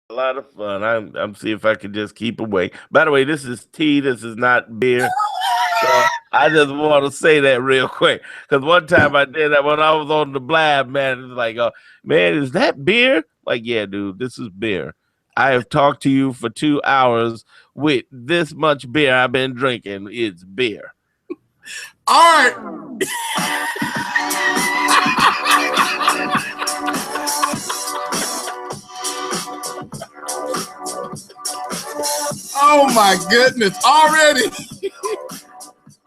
A lot of fun. I'm see if I can just keep awake. By the way, this is tea. This is not beer. So I just want to say that real quick because one time I did that when I was on the blab, man. It's like, man, is that beer? Like, yeah, dude, this is beer. I have talked to you for 2 hours with this much beer I've been drinking. It's beer. All right. Oh my goodness, already.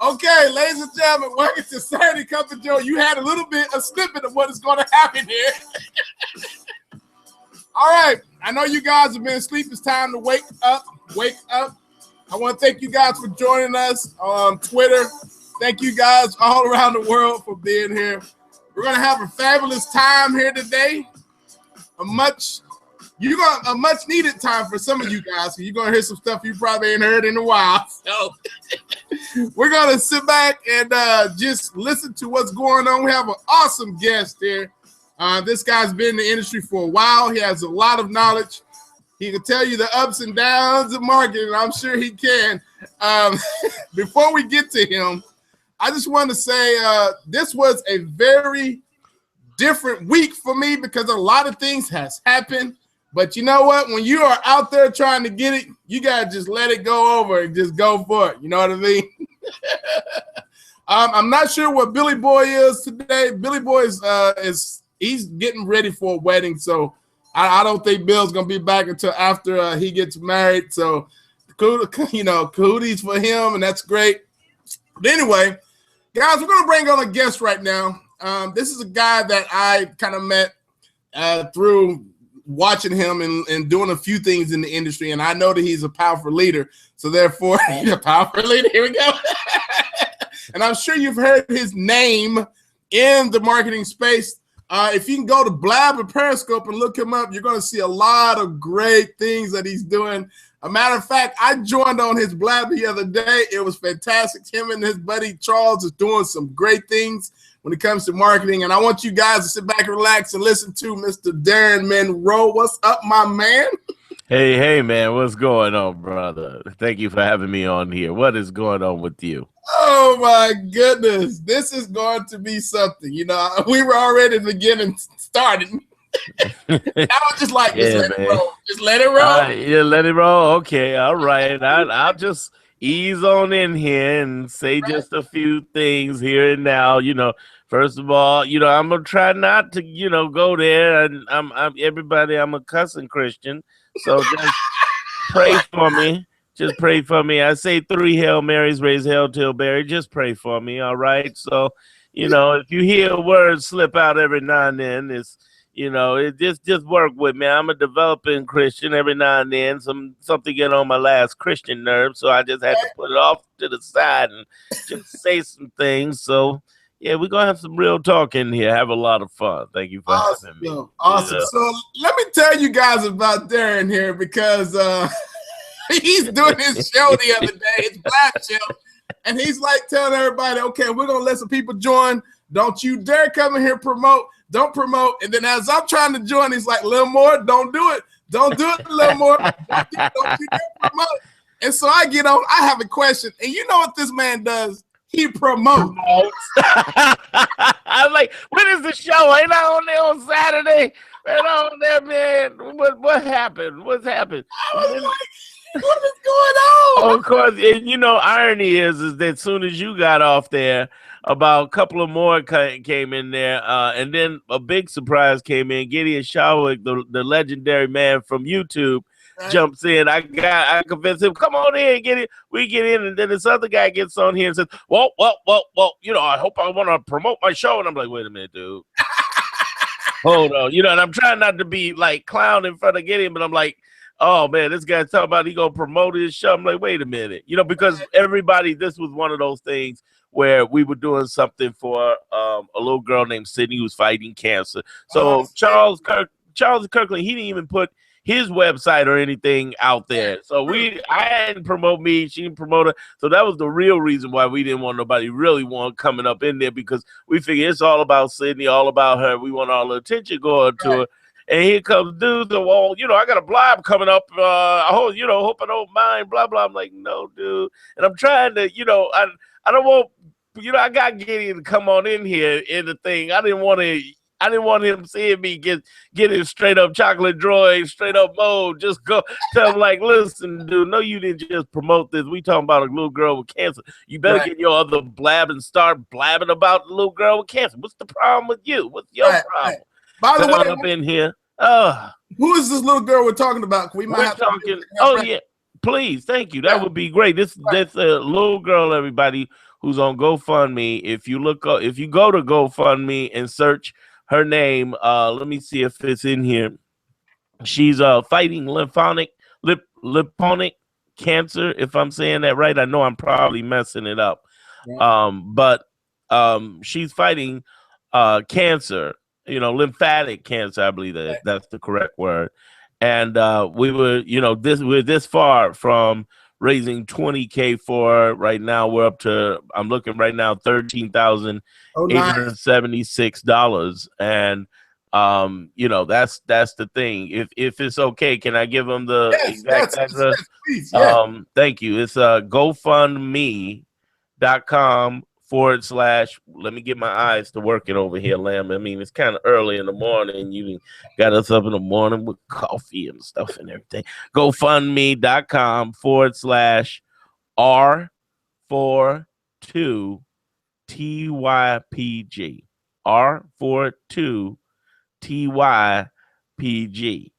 Okay, ladies and gentlemen, welcome to Saturday Cup of Joe. You had a little bit, a snippet of what is going to happen here. All right, I know you guys have been asleep. It's time to wake up, wake up. I want to thank you guys for joining us on Twitter. Thank you guys all around the world for being here. We're going to have a fabulous time here today. A much needed time for some of you guys. So you're going to hear some stuff you probably ain't heard in a while. So we're going to sit back and just listen to what's going on. We have an awesome guest here. This guy's been in the industry for a while. He has a lot of knowledge. He can tell you the ups and downs of marketing. I'm sure he can. Before we get to him, I just want to say this was a very different week for me because a lot of things has happened. But you know what? When you are out there trying to get it, you got to just let it go over and just go for it. You know what I mean? I'm not sure what Billy Boy is today. Billy Boy he's getting ready for a wedding. So I don't think Bill's going to be back until after he gets married. So, cooties for him, and that's great. But anyway, guys, we're going to bring on a guest right now. This is a guy that I kind of met through watching him and doing a few things in the industry, and I know that he's a powerful leader. So therefore, he's a powerful leader. Here we go. And I'm sure you've heard his name in the marketing space. If you can go to Blab or Periscope and look him up, you're going to see a lot of great things that he's doing. A matter of fact, I joined on his Blab the other day. It was fantastic. Him and his buddy Charles is doing some great things when it comes to marketing. And I want you guys to sit back and relax and listen to Mr. Darren Monroe. What's up, my man? Hey, man. What's going on, brother? Thank you for having me on here. What is going on with you? Oh, my goodness. This is going to be something. You know, we were already beginning started. I was just like, let it roll. Just let it roll. Yeah, let it roll. Okay, all right. I'll just ease on in here and say just a few things here and now. You know, first of all, you know, I'm gonna try not to, you know, go there. And I'm everybody. I'm a cussing Christian, so just pray for me. Just pray for me. I say 3 Hail Marys, raise hell till Barry. Just pray for me, all right? So, you know, if you hear words slip out every now and then, it's, you know, it just work with me. I'm a developing Christian. Every now and then, something get on my last Christian nerve, so I just had to put it off to the side and just say some things. So, yeah, we're gonna have some real talk in here. Have a lot of fun. Thank you for having me. Awesome. Yeah. So let me tell you guys about Darren here because he's doing his show the other day, his Black show, and he's like telling everybody, okay, we're gonna let some people join. Don't you dare come in here promote. Don't promote. And then as I'm trying to join, he's like, a little more, don't do it. Don't do it a little more. Don't you dare promote. And so I get on, I have a question. And you know what this man does? He promotes. I'm like, when is the show? Ain't I on there on Saturday? Ain't I on there, man? What happened? What's happened? I was like, what is going on? Of course, and you know, irony is that as soon as you got off there, about a couple of more came in there, and then a big surprise came in. Gideon Shawick, the legendary man from YouTube, jumps in. I convinced him, come on in, get it. We get in, and then this other guy gets on here and says, well, you know, I hope I want to promote my show. And I'm like, wait a minute, dude. Hold on. You know, and I'm trying not to be like clown in front of Gideon, but I'm like, oh man, this guy's talking about he gonna promote his show. I'm like, wait a minute, you know, because everybody, this was one of those things where we were doing something for a little girl named Sydney who was fighting cancer. So Charles Kirkland, he didn't even put his website or anything out there. So I hadn't promote me, she didn't promote her. So that was the real reason why we didn't want nobody really coming up in there, because we figured it's all about Sydney, all about her. We want all the attention going to her. And here comes dudes, and, well, I got a blab coming up. I hope, hope I don't mind, blah, blah. I'm like, no, dude. And I'm trying to, I don't want, I got Gideon to come on in here in the thing. I didn't want him seeing me get his straight up chocolate droid, straight up mode. Just go tell him, like, listen, dude, no, you didn't just promote this. We talking about a little girl with cancer. You better get your other blab and start blabbing about the little girl with cancer. What's the problem with you? What's your problem? Right. By the way, up in here. Who is this little girl we're talking about? We're talking. Yeah, please, thank you. That would be great. That's a little girl, everybody, who's on GoFundMe. If you go to GoFundMe and search her name, let me see if it's in here. She's fighting lymphonic cancer, if I'm saying that right. I know I'm probably messing it up. Yeah. But she's fighting cancer, lymphatic cancer, I believe that's the correct word. And we're this far from raising $20K for her. Right now we're up to, I'm looking right now, $13,876. And that's the thing. If it's okay, can I give them the exact address? Yes, please, yeah. Thank you. It's GoFundMe.com / let me get my eyes to working over here, Lamb. I mean, it's kind of early in the morning. You got us up in the morning with coffee and stuff and everything. GoFundMe.com / R42TYPG. R42TYPG.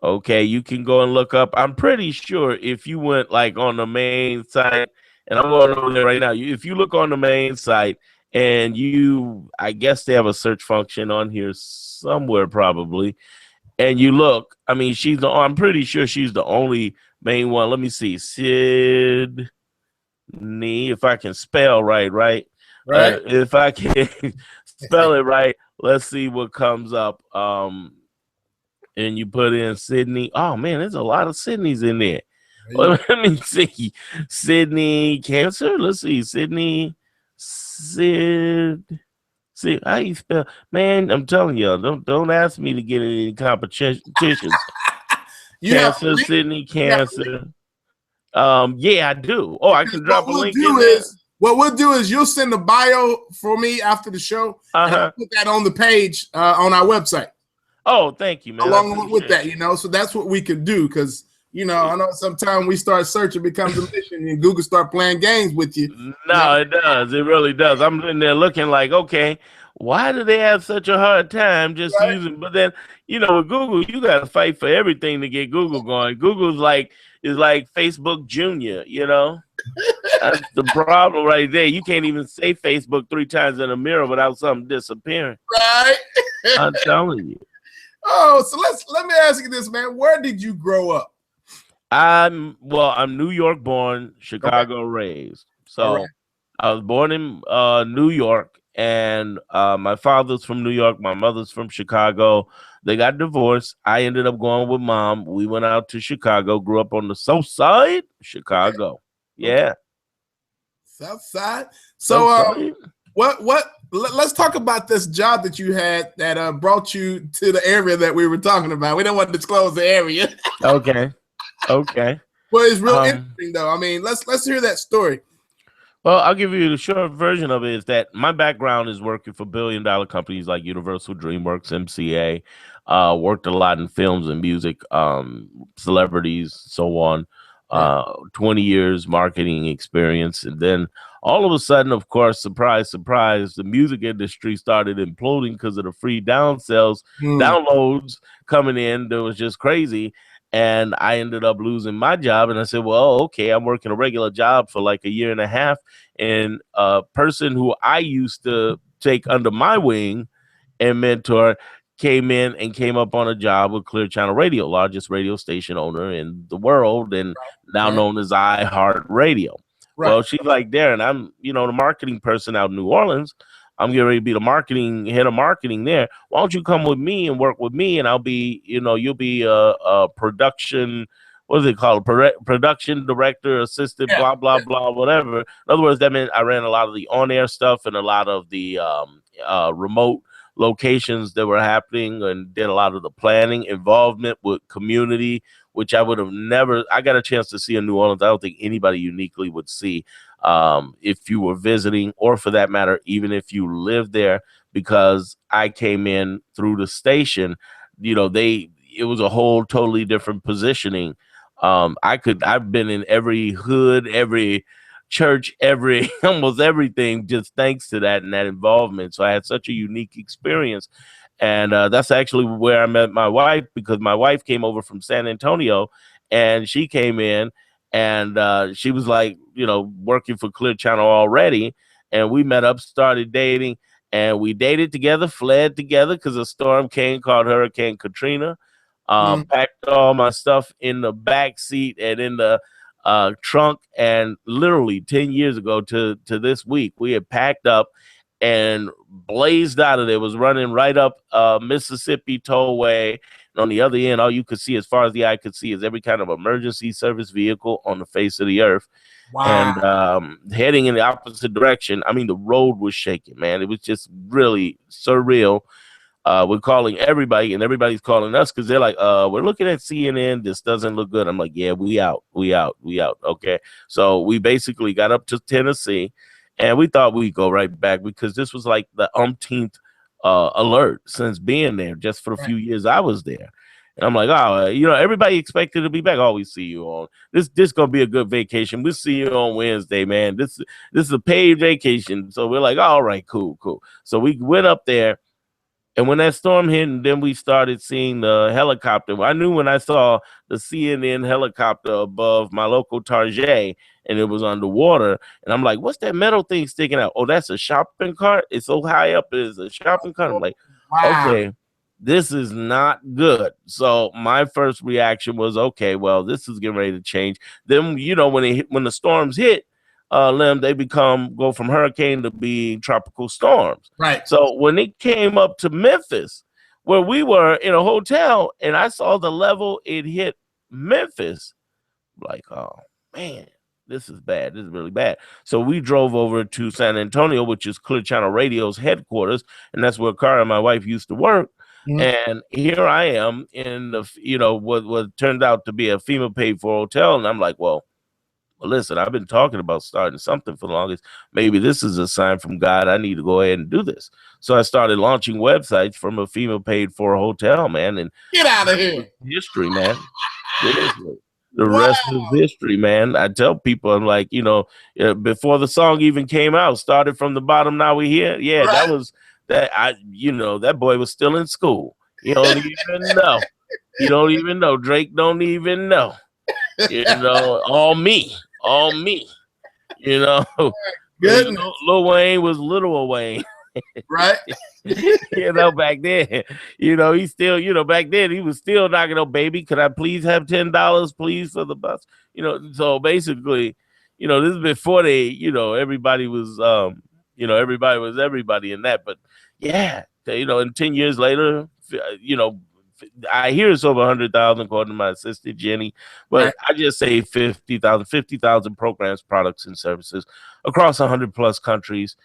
Okay, you can go and look up. I'm pretty sure if you went like on the main site, and I'm going over there right now. If you look on the main site and I guess they have a search function on here somewhere probably, and you look, I mean, I'm pretty sure she's the only main one. Let me see. Sydney, if I can spell right. Right. If I can spell it right, let's see what comes up. And you put in Sydney. Oh, man, there's a lot of Sydneys in there. Well, let me see. Sydney cancer. Let's see. Sydney. See how you spell? Man, I'm telling you, don't ask me to get in any competitions. Cancer, Sydney cancer. Yeah, I do. Oh, I can drop a link in there. What we'll do is you'll send the bio for me after the show. And I'll put that on the page on our website. Oh, thank you, man. Along with that, so that's what we can do because. I know sometimes we start searching, becomes a mission, and Google start playing games with you. No, it does. It really does. I'm in there looking like, okay, why do they have such a hard time just using? But then, with Google, you got to fight for everything to get Google going. Google's is like Facebook Junior. That's the problem right there. You can't even say Facebook 3 times in a mirror without something disappearing. Right. I'm telling you. Oh, so let me ask you this, man. Where did you grow up? I'm New York born, Chicago raised. So I was born in New York, and my father's from New York, my mother's from Chicago. They got divorced. I ended up going with mom. We went out to Chicago, grew up on the south side, Chicago. Yeah. South side. So let's talk about this job that you had that brought you to the area that we were talking about. We don't want to disclose the area. Okay. Well, it's real interesting, though. I mean, let's hear that story. Well, I'll give you the short version of it. Is that my background is working for billion-dollar companies like Universal, DreamWorks, MCA. Worked a lot in films and music, celebrities, so on. 20 years marketing experience, and then all of a sudden, of course, surprise, the music industry started imploding because of the free downloads coming in. That was just crazy. And I ended up losing my job. And I said, well, okay, I'm working a regular job for like a year and a half. And a person who I used to take under my wing and mentor came in and came up on a job with Clear Channel Radio, largest radio station owner in the world, and now known as iHeartRadio. Right. Well, she's like, Darren, I'm, the marketing person out in New Orleans. I'm getting ready to be the head of marketing there. Why don't you come with me and work with me? And I'll be, you'll be a production, what is it called? Production director, assistant, blah, blah, blah, whatever. In other words, that meant I ran a lot of the on-air stuff and a lot of the remote locations that were happening and did a lot of the planning, involvement with community, which I would have never. I got a chance to see in New Orleans. I don't think anybody uniquely would see if you were visiting, or for that matter, even if you lived there, because I came in through the station. It was a whole totally different positioning. I've been in every hood, every church, every almost everything, just thanks to that and that involvement. So I had such a unique experience. And that's actually where I met my wife, because my wife came over from San Antonio, and she came in, and she was like, working for Clear Channel already. And we met up, started dating, and we dated together, fled together because a storm came called Hurricane Katrina. Packed all my stuff in the back seat and in the trunk, and literally 10 years ago to this week, we had packed up and blazed out of there. Was running right up Mississippi Tollway, and on the other end, all you could see, as far as the eye could see, is every kind of emergency service vehicle on the face of the earth. Wow. And heading in the opposite direction. I mean, the road was shaking, man. It was just really surreal. We're calling everybody, and everybody's calling us because they're like, we're looking at CNN. This doesn't look good. I'm like, yeah, we out. Okay. So we basically got up to Tennessee, and we thought we'd go right back, because this was like the umpteenth alert since being there, just for the few years I was there. And I'm like, everybody expected to be back. Oh, we see you on this gonna be a good vacation. We'll see you on Wednesday, man. This is a paid vacation. So we're like, all right, cool. So we went up there. And when that storm hit, and then we started seeing the helicopter, I knew when I saw the CNN helicopter above my local Target, and it was underwater. And I'm like, what's that metal thing sticking out? Oh, that's a shopping cart. It's so high up, it's a shopping cart. I'm like, wow. Okay, this is not good. So my first reaction was, okay, well, this is getting ready to change. Then, when the storms hit, they go from hurricane to being tropical storms. Right. So when it came up to Memphis, where we were in a hotel, and I saw the level it hit Memphis, like, oh man, this is bad. This is really bad. So we drove over to San Antonio, which is Clear Channel Radio's headquarters, and that's where Cara and my wife used to work. Mm-hmm. And here I am in the, what turned out to be a FEMA paid for hotel, and I'm like, well, listen, I've been talking about starting something for the longest. Maybe this is a sign from God. I need to go ahead and do this. So I started launching websites from a FEMA paid for hotel, man. And get out of here. History, man. Seriously. The rest is history, man. I tell people, I'm like, before the song even came out, started from the bottom, now we here. Yeah, right. That was that. That boy was still in school. You don't even know. You don't even know. Drake don't even know. All me. Goodness. Lil Wayne was Little Wayne. Right. Back then, he still, back then he was still knocking on, baby, could I please have $10, please, for the bus? So basically, this is before everybody was, everybody was everybody in that. But yeah, and 10 years later, I hear it's over 100,000 according to my assistant Jenny, but right. I just say 50,000 programs, products, and services across 100+ countries.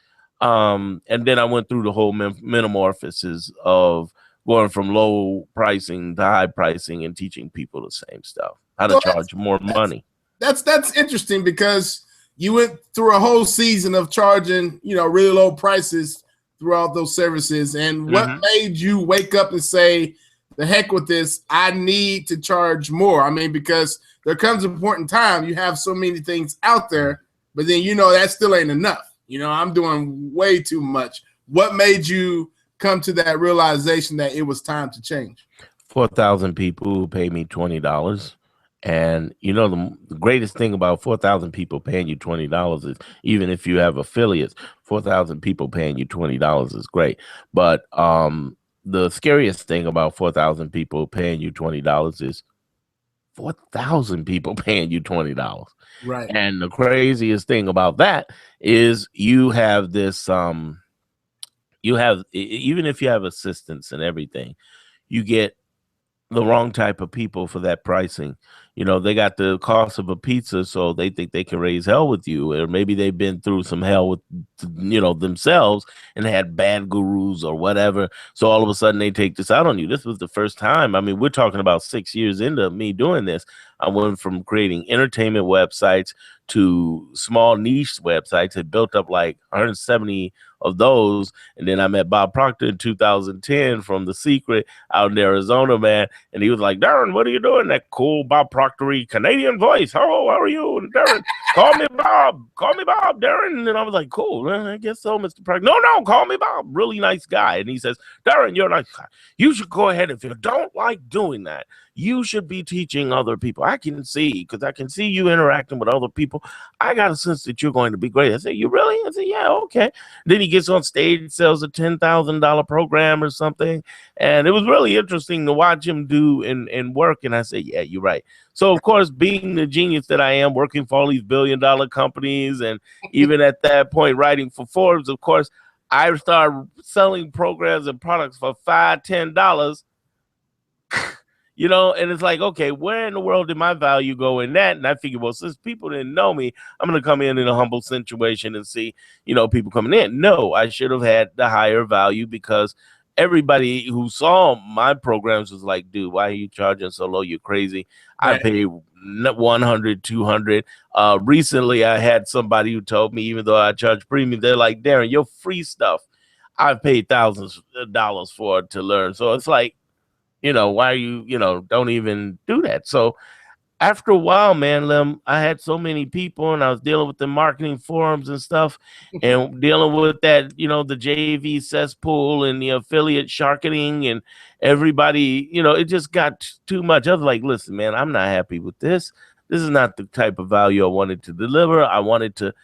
And then I went through the whole metamorphosis of going from low pricing to high pricing and teaching people the same stuff, how to charge more money. That's interesting, because you went through a whole season of charging, really low prices throughout those services. And what made you wake up and say, the heck with this, I need to charge more? I mean, because there comes a point in time, you have so many things out there, but then that still ain't enough. I'm doing way too much. What made you come to that realization that it was time to change? 4,000 people who pay me $20. And the greatest thing about 4,000 people paying you $20 is, even if you have affiliates, 4,000 people paying you $20 is great. But the scariest thing about 4,000 people paying you $20 is 4,000 people paying you $20. Right. And the craziest thing about that is you have this, even if you have assistants and everything, you get the wrong type of people for that pricing. they got the cost of a pizza, so they think they can raise hell with you, or maybe they've been through some hell with, themselves and had bad gurus or whatever. So all of a sudden they take this out on you. This was the first time. I mean, we're talking about 6 years into me doing this. I went from creating entertainment websites to small niche websites. It built up like 170 of those. And then I met Bob Proctor in 2010 from The Secret out in Arizona, man. And he was like, Darren, what are you doing? That cool Bob Proctor-y Canadian voice. Hello, how are you? And Darren, call me Bob. Call me Bob, Darren. And I was like, cool. Well, I guess so, Mr. Proctor. No, call me Bob. Really nice guy. And he says, Darren, you're a nice guy. You should go ahead, if you don't like doing that, you should be teaching other people. I can see, because I can see you interacting with other people. I got a sense that you're going to be great. I said, you really? I said, yeah, okay. Then he gets on stage, sells a $10,000 program or something. And it was really interesting to watch him do and work. And I said, yeah, you're right. So, of course, being the genius that I am, working for all these billion-dollar companies, and even at that point writing for Forbes, of course, I started selling programs and products for $5, $10. And it's like, okay, where in the world did my value go in that? And I figured, well, since people didn't know me, I'm going to come in a humble situation and see, people coming in. No, I should have had the higher value, because everybody who saw my programs was like, dude, why are you charging so low? You're crazy. Right. I pay 100, 200. Recently, I had somebody who told me, even though I charge premium, they're like, Darren, your free stuff, I've paid thousands of dollars for it to learn. So it's like, why are you, don't even do that. So after a while, man, Lem, I had so many people, and I was dealing with the marketing forums and stuff, and dealing with that, the JV cesspool and the affiliate sharketing and everybody, it just got too much. I was like, listen, man, I'm not happy with this. This is not the type of value I wanted to deliver. I wanted to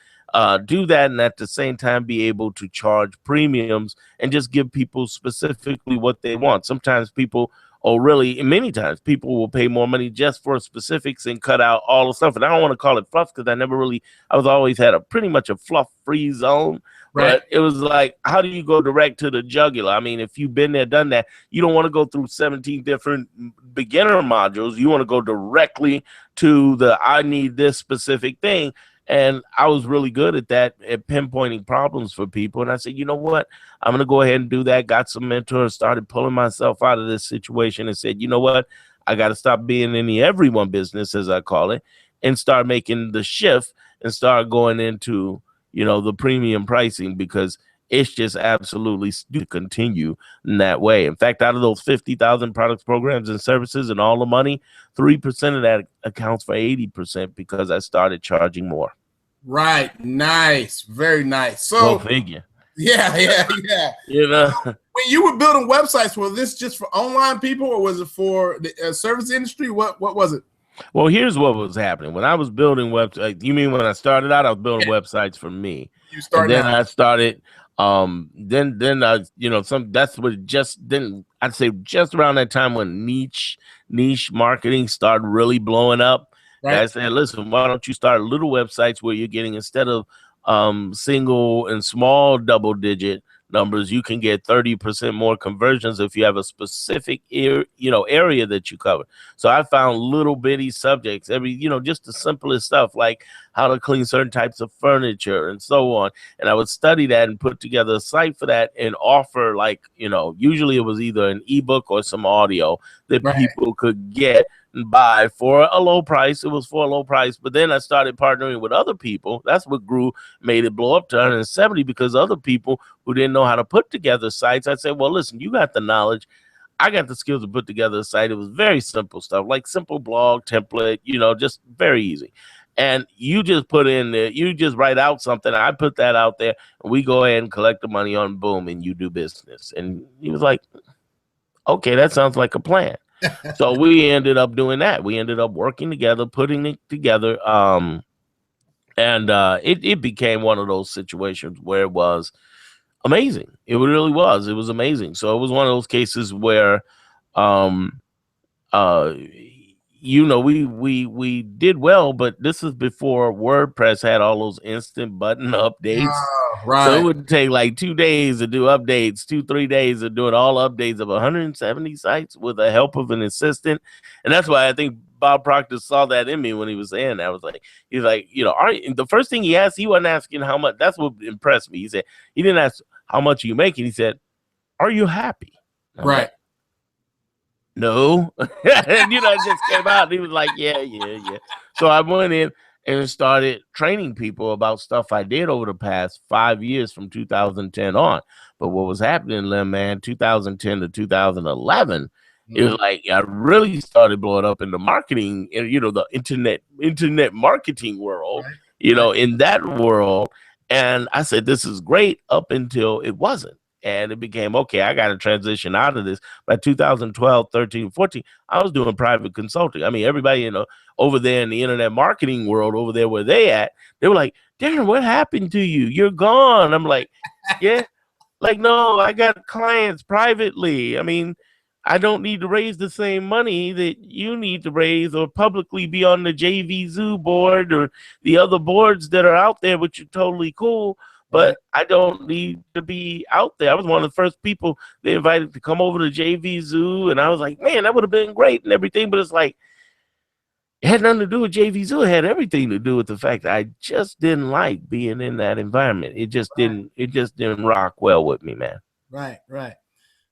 do that, and at the same time be able to charge premiums and just give people specifically what they want. Sometimes people, many times people will pay more money just for specifics and cut out all the stuff. And I don't want to call it fluff, because I was always had pretty much a fluff free zone. Right. But it was like, how do you go direct to the jugular? I mean, if you've been there, done that, you don't want to go through 17 different beginner modules. You want to go directly to I need this specific thing. And I was really good at that, at pinpointing problems for people. And I said, you know what? I'm going to go ahead and do that. Got some mentors, started pulling myself out of this situation, and said, you know what? I got to stop being in the everyone business, as I call it, and start making the shift and start going into, the premium pricing, because it's just absolutely to continue in that way. In fact, out of those 50,000 products, programs, and services and all the money, 3% of that accounts for 80%, because I started charging more. Right. Nice. Very nice. So, go figure. Yeah. When you were building websites, was this just for online people, or was it for the service industry? What was it? Well, here's what was happening. When I was building websites, you mean when I started out, I was building websites for me. You started and then out. I started, then I, that's what I'd say just around that time when niche marketing started really blowing up. Right. I said, listen, why don't you start little websites where you're getting, instead of single and small double digit numbers, you can get 30% more conversions if you have a specific area that you cover. So I found little bitty subjects, just the simplest stuff, like how to clean certain types of furniture and so on. And I would study that and put together a site for that and offer, like, usually it was either an ebook or some audio that people could get and buy for a low price. It was for a low price. But then I started partnering with other people. That's what made it blow up to 170, because other people who didn't know how to put together sites, I said, well, listen, you got the knowledge. I got the skills to put together a site. It was very simple stuff, like simple blog template, just very easy. And you just put in there, you just write out something. I put that out there, and we go ahead and collect the money on, boom, and you do business. And he was like, okay, that sounds like a plan. So we ended up doing that. We ended up working together, putting it together. And it became one of those situations where it was amazing. It really was. It was amazing. So it was one of those cases where, we did well, but this is before WordPress had all those instant button updates. Right. So it would take like 2 days to do updates, 2-3 days of doing all updates of 170 sites with the help of an assistant. And that's why I think Bob Proctor saw that in me when he was saying that. I was like, he's like, the first thing he asked, he wasn't asking how much. That's what impressed me. He said, he didn't ask how much are you making. He said, are you happy? I'm Right. like, no. And it just came out. And he was like, yeah. So I went in and started training people about stuff I did over the past 5 years from 2010 on. But what was happening, Lim, man, 2010 to 2011, it was like I really started blowing up in the marketing, the internet marketing world, right. In that world. And I said, this is great up until it wasn't. And it became, okay, I got to transition out of this. By 2012, 13, 14, I was doing private consulting. I mean, everybody, over there in the internet marketing world, over there where they at, they were like, Darren, what happened to you? You're gone. I'm like, yeah. Like, no, I got clients privately. I mean, I don't need to raise the same money that you need to raise or publicly be on the JV Zoo board or the other boards that are out there, which are totally cool. But I don't need to be out there. I was one of the first people they invited to come over to JV Zoo. And I was like, man, that would have been great and everything. But it's like, it had nothing to do with JV Zoo. It had everything to do with the fact that I just didn't like being in that environment. It just didn't rock well with me, man. Right.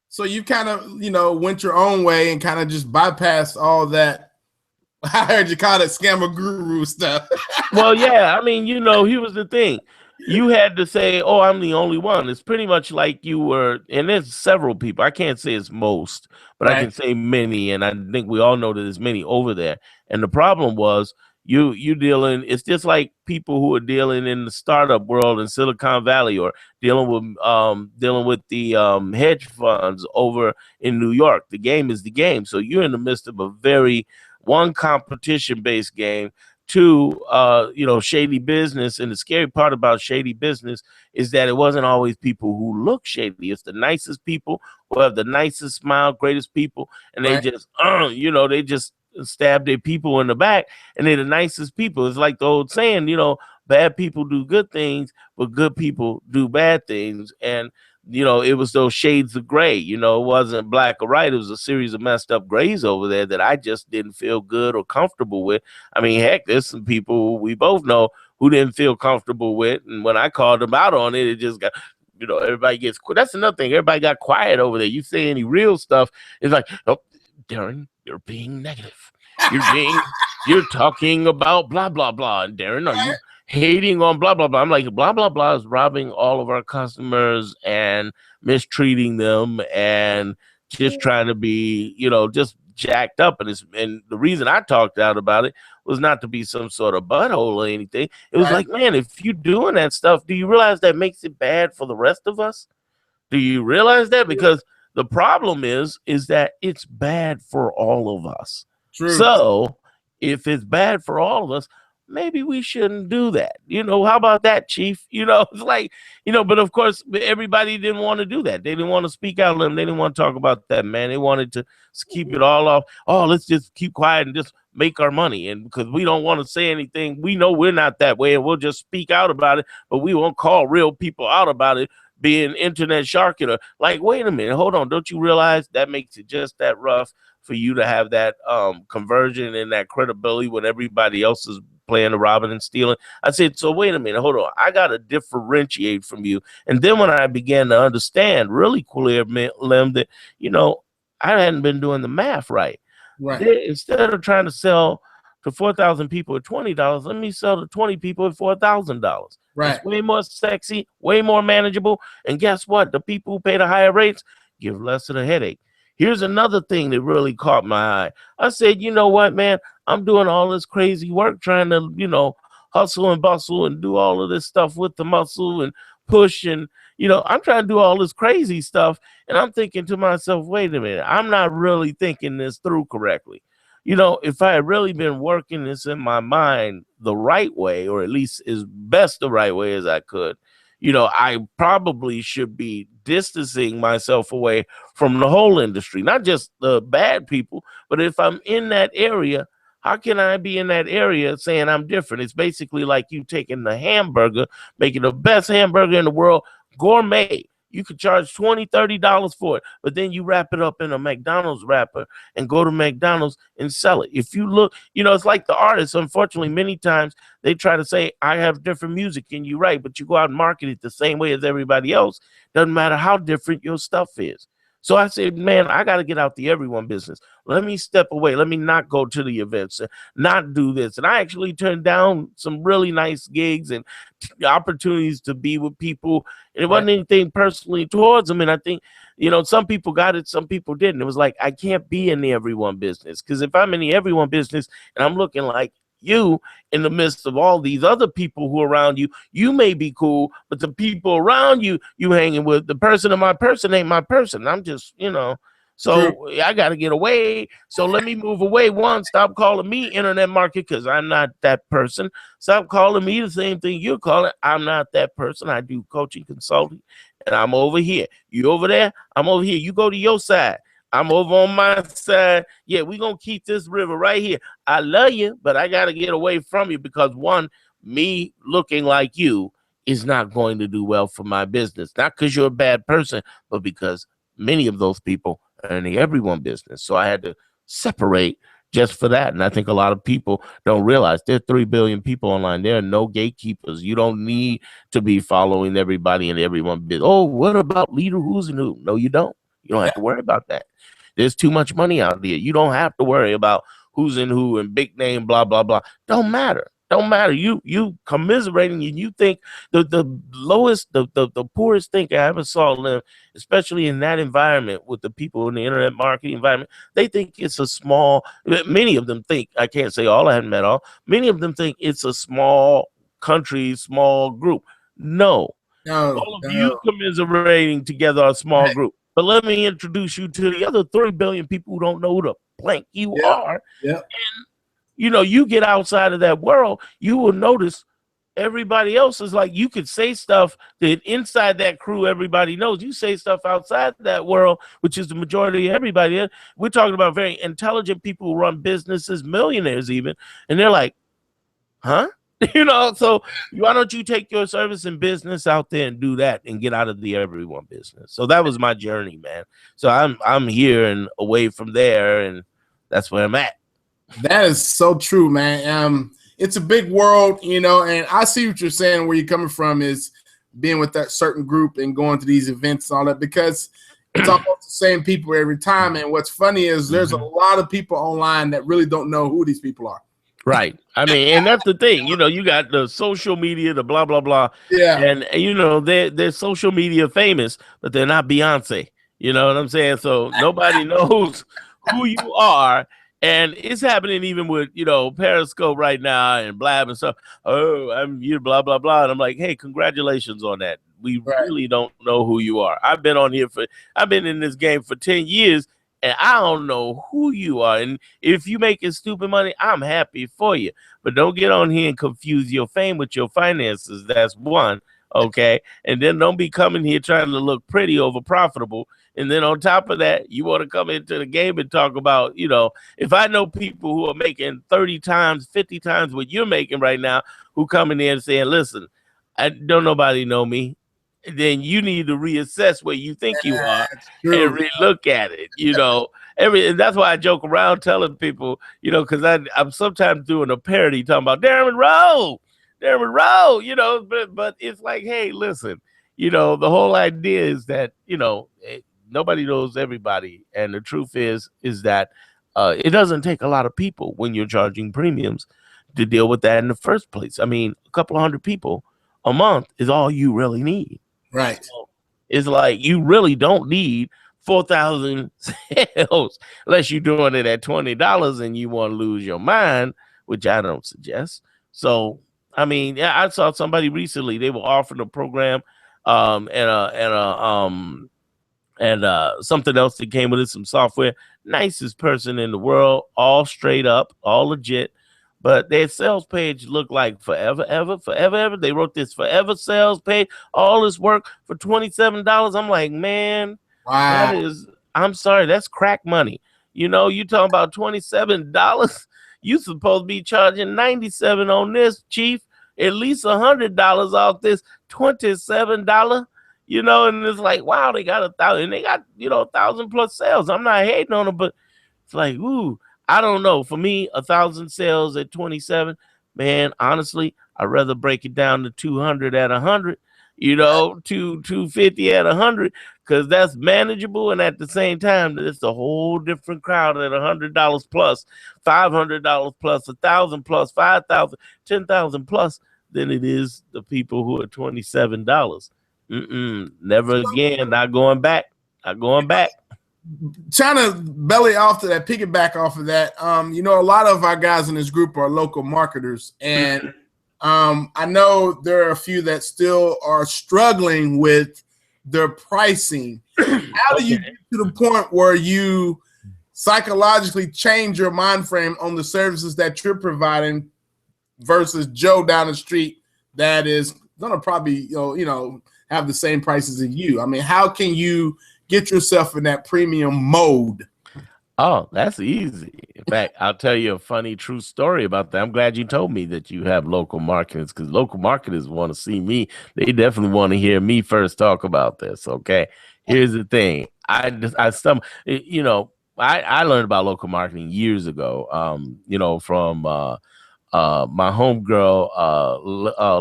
So you kind of, went your own way and kind of just bypassed all that. I heard you call it scammer guru stuff. Well, yeah. I mean, here was the thing. You had to say, oh, I'm the only one. It's pretty much like you were, and there's several people. I can't say it's most, but I can say many. And I think we all know that there's many over there. And the problem was you dealing, it's just like people who are dealing in the startup world in Silicon Valley or dealing with the hedge funds over in New York. The game is the game. So you're in the midst of a very competition-based game. To shady business. And the scary part about shady business is that it wasn't always people who look shady. It's the nicest people who have the nicest smile, greatest people, and they just they just stab their people in the back, and they're the nicest people. It's like the old saying, bad people do good things, but good people do bad things. And it was those shades of gray. It wasn't black or white. It was a series of messed up grays over there that I just didn't feel good or comfortable with. I mean, heck, there's some people we both know who didn't feel comfortable with. And when I called them out on it, it just got, everybody gets quiet. That's another thing. Everybody got quiet over there. You say any real stuff, it's like, oh, Darren, you're being negative. You're talking about blah, blah, blah. And Darren, are you hating on blah, blah, blah? I'm like, blah, blah, blah is robbing all of our customers and mistreating them and just trying to be, just jacked up. And the reason I talked out about it was not to be some sort of butthole or anything. It was like, man, if you're doing that stuff, do you realize that makes it bad for the rest of us? Do you realize that? Because the problem is that it's bad for all of us. True. So if it's bad for all of us, maybe we shouldn't do that. How about that, Chief? It's like, but of course, everybody didn't want to do that. They didn't want to speak out on them. They didn't want to talk about that, man. They wanted to keep it all off. Oh, let's just keep quiet and just make our money. And because we don't want to say anything, we know we're not that way, and we'll just speak out about it, but we won't call real people out about it being internet sharking. Like, wait a minute, hold on. Don't you realize that makes it just that rough for you to have that conversion and that credibility when everybody else is playing the robbing and stealing? I said, so wait a minute, hold on. I got to differentiate from you. And then when I began to understand really clear, Lim, that, I hadn't been doing the math right. Instead of trying to sell to 4,000 people at $20, let me sell to 20 people at $4,000. Right. It's way more sexy, way more manageable. And guess what? The people who pay the higher rates give less of the headache. Here's another thing that really caught my eye. I said, you know what, man? I'm doing all this crazy work trying to, hustle and bustle and do all of this stuff with the muscle and push. And, I'm trying to do all this crazy stuff. And I'm thinking to myself, wait a minute, I'm not really thinking this through correctly. If I had really been working this in my mind the right way, or at least as best the right way as I could, I probably should be distancing myself away from the whole industry, not just the bad people, but if I'm in that area, how can I be in that area saying I'm different? It's basically like you taking the hamburger, making the best hamburger in the world, gourmet. You could charge $20, $30 for it, but then you wrap it up in a McDonald's wrapper and go to McDonald's and sell it. If you look, it's like the artists. Unfortunately, many times they try to say, I have different music and you right, but you go out and market it the same way as everybody else. Doesn't matter how different your stuff is. So I said, man, I got to get out the everyone business. Let me step away. Let me not go to the events and not do this. And I actually turned down some really nice gigs and opportunities to be with people. And it wasn't anything personally towards them. And I think, some people got it, some people didn't. It was like, I can't be in the everyone business, because if I'm in the everyone business and I'm looking like you in the midst of all these other people who are around you, you may be cool, but the people around you hanging with, the person of my person ain't my person. I'm just, so true. I got to get away. So let me move away. One, stop calling me internet market, because I'm not that person. Stop calling me the same thing you're calling. I'm not that person. I do coaching, consulting, and I'm over here. You over there? I'm over here. You go to your side. I'm over on my side. Yeah, we're going to keep this river right here. I love you, but I got to get away from you, because one, me looking like you is not going to do well for my business. Not because you're a bad person, but because many of those people are in the everyone business. So I had to separate just for that. And I think a lot of people don't realize there are 3 billion people online. There are no gatekeepers. You don't need to be following everybody in everyone business. Oh, what about leader who's and who? No, you don't. You don't have to worry about that. There's too much money out there. You don't have to worry about who's in who and big name, blah, blah, blah. Don't matter. Don't matter. You commiserating, and you think the lowest, the poorest thinker I ever saw live, especially in that environment with the people in the internet marketing environment, they think it's a small, many of them think, I can't say all, I haven't met all, many of them think it's a small country, small group. No. All of you commiserating together are a small group. But let me introduce you to the other 3 billion people who don't know who the blank you are. And, you get outside of that world, you will notice everybody else is like, you could say stuff that inside that crew, everybody knows. You say stuff outside that world, which is the majority of everybody. We're talking about very intelligent people who run businesses, millionaires even. And they're like, huh? So why don't you take your service and business out there and do that and get out of the everyone business? So that was my journey, man. So I'm here and away from there, and that's where I'm at. That is so true, man. It's a big world, and I see what you're saying. Where you're coming from is being with that certain group and going to these events and all that, because it's almost the same people every time. And what's funny is there's a lot of people online that really don't know who these people are. Right. I mean, and that's the thing, you got the social media, the blah, blah, blah. Yeah. And, they're social media famous, but they're not Beyonce. You know what I'm saying? So nobody knows who you are. And it's happening even with, Periscope right now and Blab and stuff. Oh, I'm you, blah, blah, blah. And I'm like, hey, congratulations on that. We really don't know who you are. I've been in this game for 10 years. And I don't know who you are. And if you making stupid money, I'm happy for you. But don't get on here and confuse your fame with your finances. That's one. Okay. And then don't be coming here trying to look pretty over profitable. And then on top of that, you want to come into the game and talk about, if I know people who are making 30 times, 50 times what you're making right now, who come in there and saying, listen, I don't nobody know me. Then you need to reassess where you think you are and relook at it, and that's why I joke around telling people, because I'm sometimes doing a parody talking about Darren Monroe, but it's like, hey, listen, the whole idea is that, nobody knows everybody. And the truth is that it doesn't take a lot of people when you're charging premiums to deal with that in the first place. I mean, a couple of hundred people a month is all you really need. Right. So it's like you really don't need 4,000 sales unless you're doing it at $20 and you want to lose your mind, which I don't suggest. So, I mean, I saw somebody recently, they were offering a program and something else that came with it, some software. Nicest person in the world, all straight up, all legit. But their sales page looked like forever, ever. They wrote this forever sales page, all this work for $27. I'm like, man, wow. I'm sorry, that's crack money. You talking about $27. You supposed to be charging $97 on this, Chief. At least $100 off this $27. you know, and it's like, wow, they got 1,000, they got, 1,000 plus sales. I'm not hating on them, but it's like, ooh, I don't know. For me, 1,000 sales at 27, man, honestly, I'd rather break it down to 200 at 100, Right. 250 at 100, because that's manageable. And at the same time, it's a whole different crowd at $100 plus, $500 plus, 1,000 plus, 5,000, 10,000 plus than it is the people who are $27. Never again. Not going back. Not going back. Trying to belly off to that, piggyback off of that. A lot of our guys in this group are local marketers, and I know there are a few that still are struggling with their pricing. How do you get to the point where you psychologically change your mind frame on the services that you're providing versus Joe down the street that is gonna probably have the same prices as you? I mean, how can you get yourself in that premium mode? Oh, that's easy. In fact, I'll tell you a funny, true story about that. I'm glad you told me that you have local marketers, because local marketers want to see me. They definitely want to hear me first talk about this. Okay. Here's the thing. I learned about local marketing years ago. From my homegirl,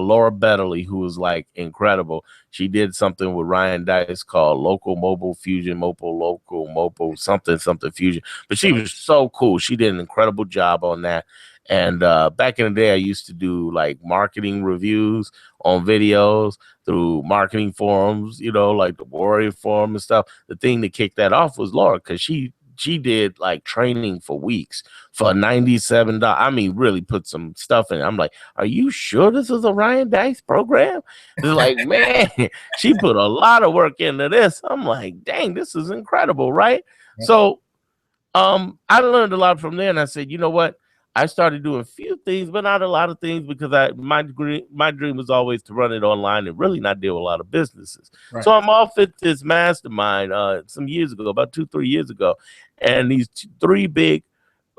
Laura Betterly, who was like incredible. She did something with Ryan Dice called Local Mobile Fusion, Mobile something Fusion. But she was so cool. She did an incredible job on that. And back in the day, I used to do like marketing reviews on videos through marketing forums, like the Warrior Forum and stuff. The thing that kicked that off was Laura, because she did like training for weeks for $97. I mean, really put some stuff in it. I'm like, are you sure this is a Ryan Dice program? It's like, man, she put a lot of work into this. I'm like, dang, this is incredible, right? So I learned a lot from there, and I said, you know what? I started doing a few things, but not a lot of things, because my dream was always to run it online and really not deal with a lot of businesses. Right. So I'm off at this mastermind some years ago, about 2-3 years ago, and these three big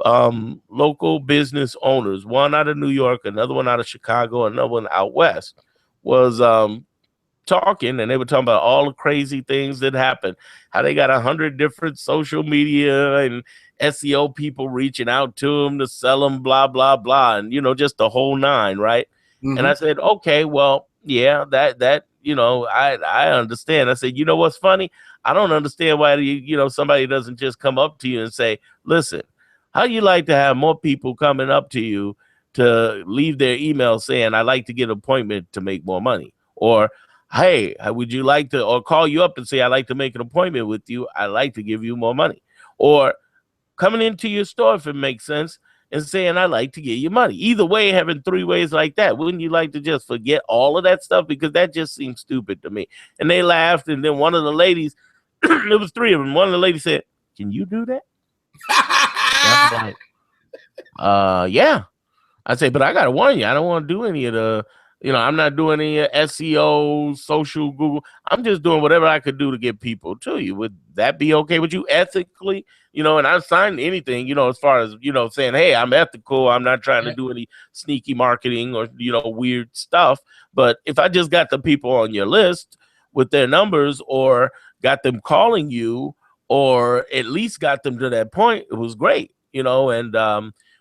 local business owners, one out of New York, another one out of Chicago, another one out west, was talking, and they were talking about all the crazy things that happened, how they got 100 different social media and SEO people reaching out to them to sell them, blah, blah, blah. And, just the whole nine. Right. Mm-hmm. And I said, okay, well, yeah, that, I understand. I said, what's funny? I don't understand why, somebody doesn't just come up to you and say, listen, how you like to have more people coming up to you to leave their email saying, I'd like to get an appointment to make more money, or, hey, would you like to, or call you up and say, I'd like to make an appointment with you. I'd like to give you more money, or coming into your store, if it makes sense, and saying, I'd like to get you money. Either way, having three ways like that, wouldn't you like to just forget all of that stuff? Because that just seems stupid to me. And they laughed. And then one of the ladies, it was three of them. One of the ladies said, can you do that? And I'm like, yeah. I say, but I got to warn you, I don't want to do any of the, I'm not doing any SEO, social, Google. I'm just doing whatever I could do to get people to you. Would that be okay with you ethically? And I signed anything, as far as, saying, hey, I'm ethical. I'm not trying to do any sneaky marketing or, weird stuff. But if I just got the people on your list with their numbers, or got them calling you, or at least got them to that point, it was great, and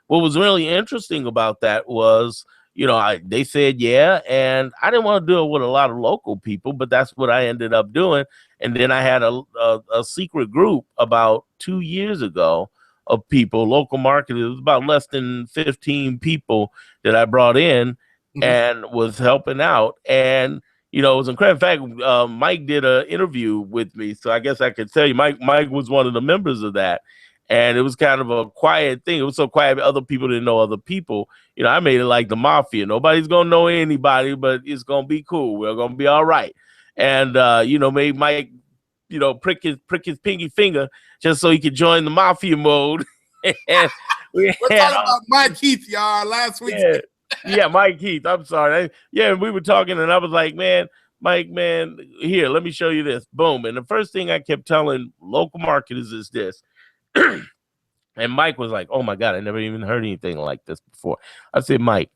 what was really interesting about that was, they said, yeah. And I didn't want to do it with a lot of local people, but that's what I ended up doing. And then I had a secret group about 2 years ago of people, local marketers. It was about less than 15 people that I brought in and was helping out. And, it was incredible. In fact, Mike did an interview with me. So I guess I could tell you, Mike was one of the members of that. And it was kind of a quiet thing. It was so quiet, other people didn't know other people. I made it like the mafia. Nobody's going to know anybody, but it's going to be cool. We're going to be all right. And, made Mike, prick his pinky finger just so he could join the mafia mode. And we're talking about Mike Heath, y'all, last week. Yeah, Mike Heath. I'm sorry. We were talking, and I was like, man, Mike, man, here, let me show you this. Boom. And the first thing I kept telling local marketers is this. And Mike was like, oh my God, I never even heard anything like this before. I said, Mike,